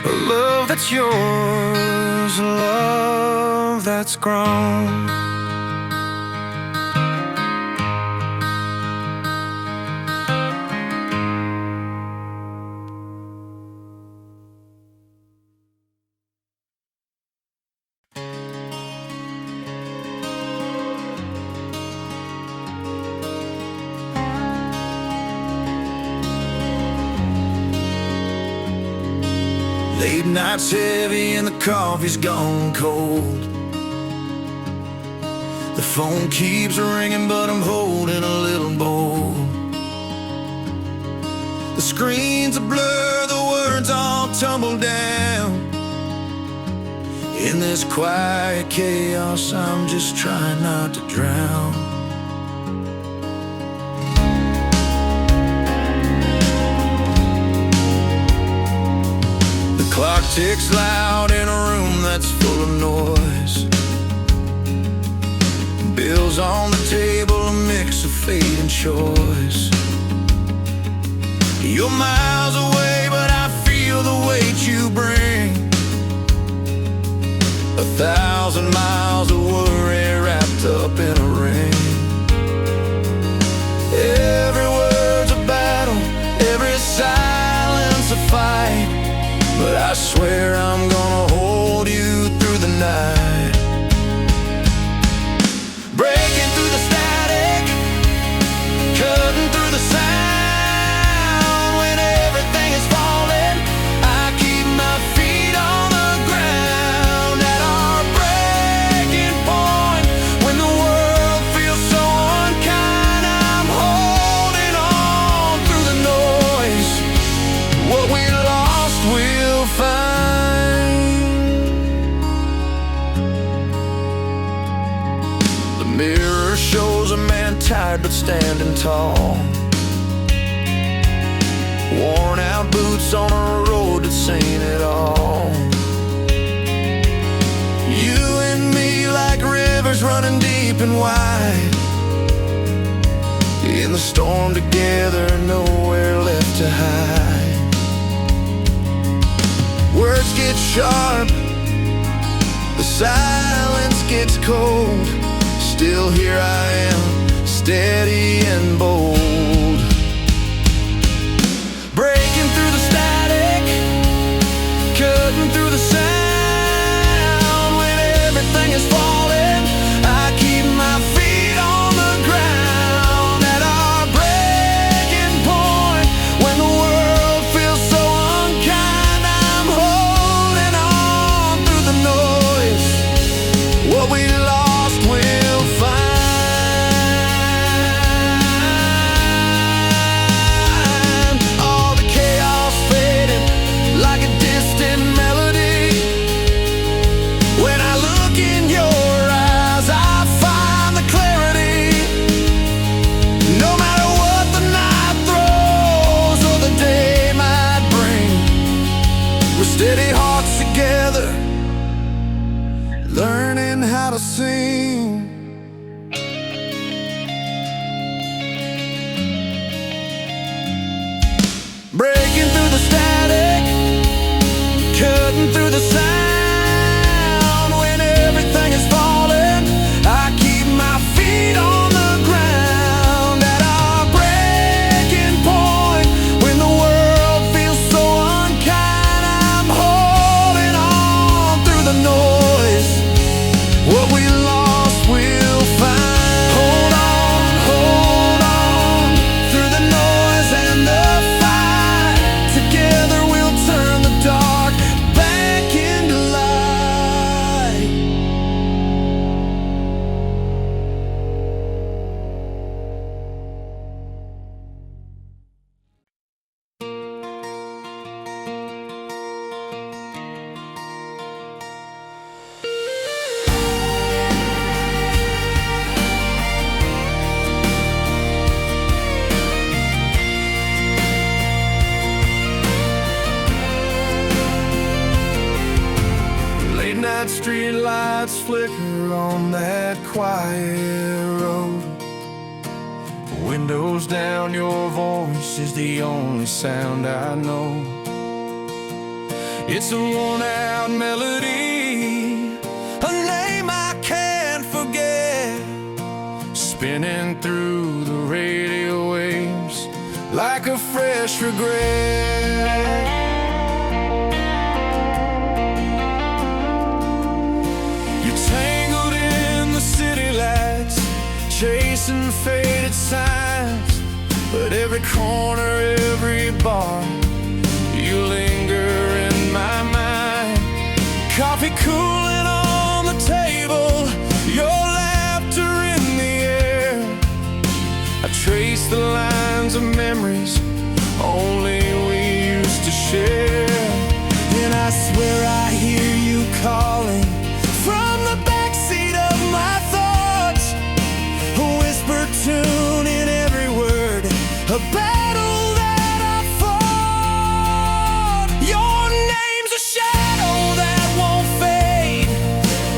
a love that's yours, a love that's grown. Late nights heavy and the coffee's gone cold. The phone keeps ringing but I'm holding a little bowl. The screen's a blur, the words all tumble down. In this quiet chaos, I'm just trying not to drown. The clock ticks loud in a room that's full of noise. Bills on the table, a mix of fate and choice. You're miles away, but I feel the weight you bring. 1,000 miles of worry wrapped up in a ring. Every word's a battle, every silence a fight, but I swear I'm gonna hold you through the night. Breaking through the static, cutting through the sound. When everything is falling, I keep my feet on the ground. At our breaking point, when the world feels so unkind, I'm holding on through the noise. What we lost, we'll find. The mirror shows a man tired but standing tall. Worn out boots on a road that's ain't it all. You and me like rivers running deep and wide. In the storm together, nowhere left to hide. Words get sharp, the silence gets cold. Still here I am, steady and bold. Breaking through the static, cutting through the sound. When everything is falling, I keep my feet on the ground. At our breaking point, when the world feels so unkind, I'm holding on through the noise. What we lost, we'll find. All the chaos fading like a distant melody. When I look in your eyes, I find the clarity. No matter what the night throws or the day might bring, we're steady hearts together, learning how to sing. Breaking through the static, cutting through the sound. When everything is falling, I keep my feet on the ground. At our breaking point, when the world feels so unkind, I'm holding on through the noise. What we lost, we'll find. Hold on, through the noise and the fight. Together we'll turn the dark back into light. Late night street lights flicker on that quiet road. Windows down, your voice is the only sound I know. It's a worn-out melody, a name I can't forget, spinning through the radio waves like a fresh regret. You're tangled in the city lights, chasing faded signs, but every corner, every bar, you linger in my mind. coffee cooling on the table, your laughter in the air. I trace the lines of memories only we used to share. And I swear I hear you calling from the backseat of my thoughts, a whispered tune in every word, a battle that I fought. Your name's a shadow that won't fade.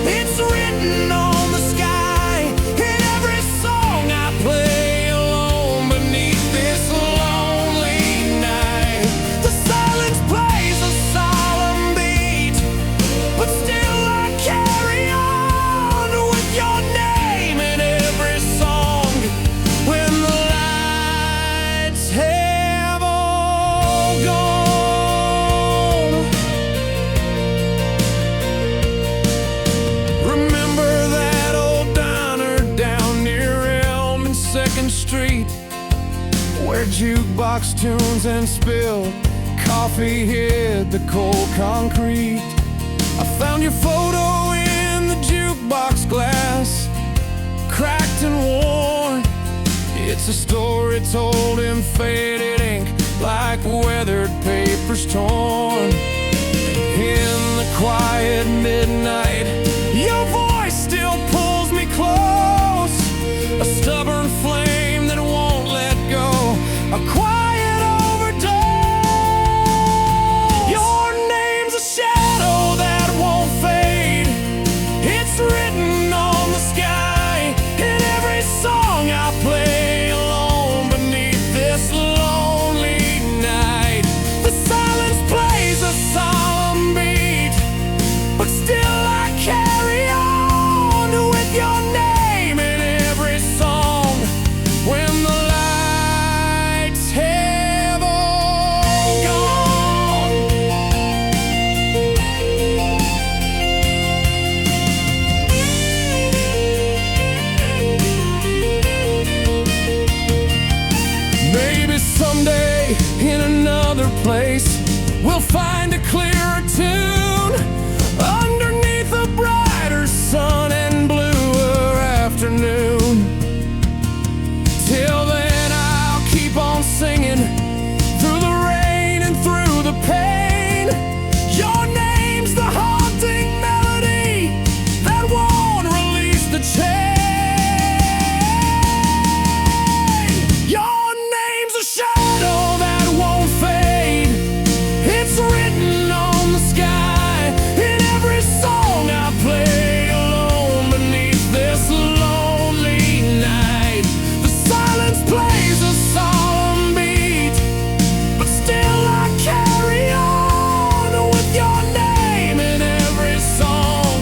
It's written on the sky in every song I play alone beneath this lonely night. The silence plays a solemn beat, but still I carry on with your name in every song. When the lights have all gone, remember that old diner down near Elm and 2nd Street, where jukebox tunes and spilled coffee hit the cold concrete. I found your photo in the jukebox glass, cracked and worn. It's a story told in faded ink, like weathered papers torn. In the quiet midnight, your voice still pulls me close, a stubborn flame that won't let go, a quiet overdose. Your name's a shadow that won't fade. It's written on the sky in every song I play alone beneath this lonely night. The silence plays a solemn beat, but still I carry on with your name in every song. When the lights have all gone, maybe someday in another place we'll find a clearer tune underneath a brighter sun and bluer afternoon. Till then I'll keep on singing through the rain and through the pain. Your name's the haunting melody that won't release the chain. Your name's a shadow that won't fade. It's written on the sky in every song I play alone beneath this lonely night. The silence plays a solemn beat, but still I carry on with your name in every song.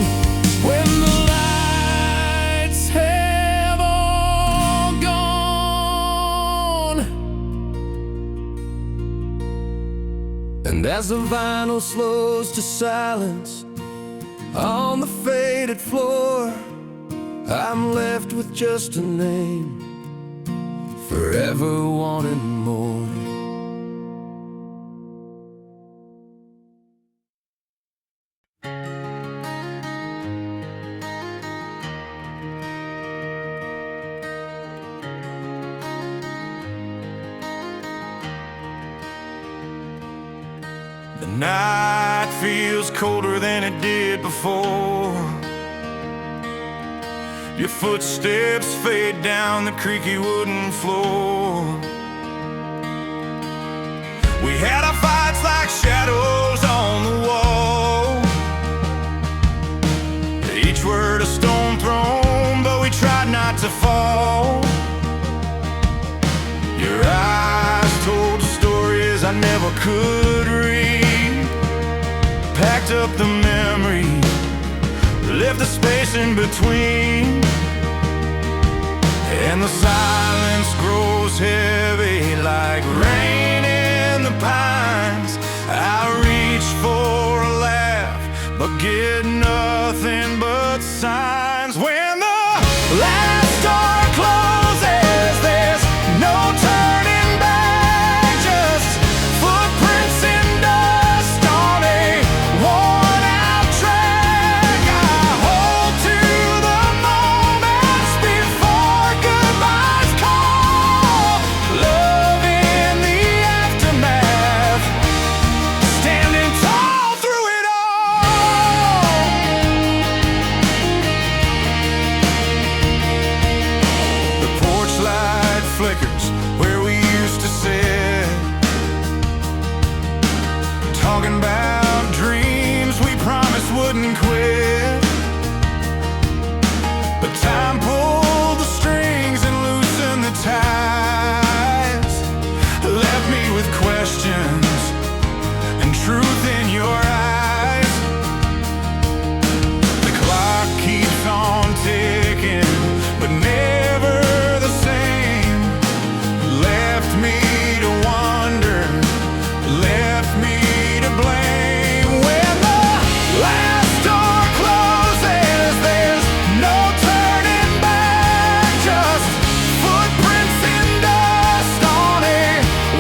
When the lights have all gone, and as the vinyl slows to silence on the faded floor, I'm left with just a name, forever wanting more. The night feels colder than it did before. Your footsteps fade down the creaky wooden floor. We had our fights like shadows on the wall, each word a stone thrown, but we tried not to fall. Your eyes told stories I never could read, packed up the memory, left the space in between, and the silence grows heavy like rain in the pines. I reach for a laugh, but get nothing but signs. When the last door closes, there's no turning back, just footprints in dust on a worn-out track. talking about dreams we promised wouldn't quit. But time pulled the strings and loosened the ties, left me with questions and truth in your eyes. The clock keeps on ticking, but never the same. Left me to wonder, left me to blame. When the last door closes, there's no turning back, just footprints in dust on a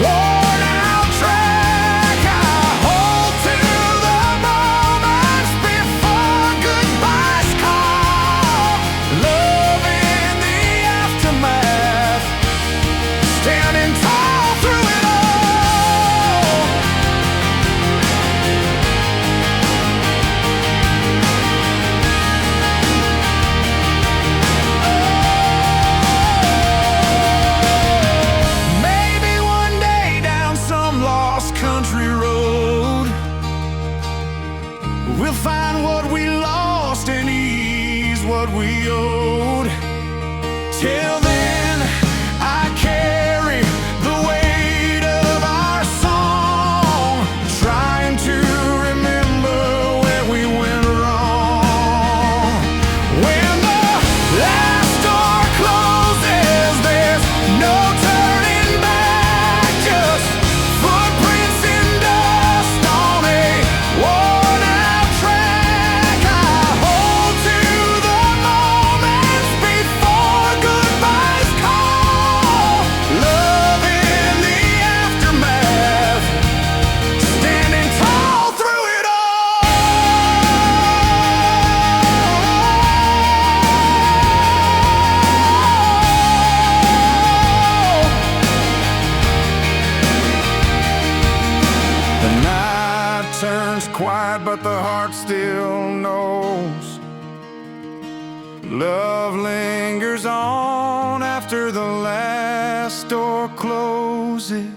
worn-out track. I hold to the moments before goodbyes call, love in the aftermath, standing tall through it all. Maybe one day down some lost country road, we'll find what we lost and ease what we owed. Till then, I carry the weight of our song, trying to remember where we went wrong. When the last door closes, there's no turning back, just footprints in dust on a worn-out track. I hold to the moments before goodbyes call, love in the aftermath, standing tall through it all. The night turns quiet, but the heart still knows. Love lingers on after the last door closes.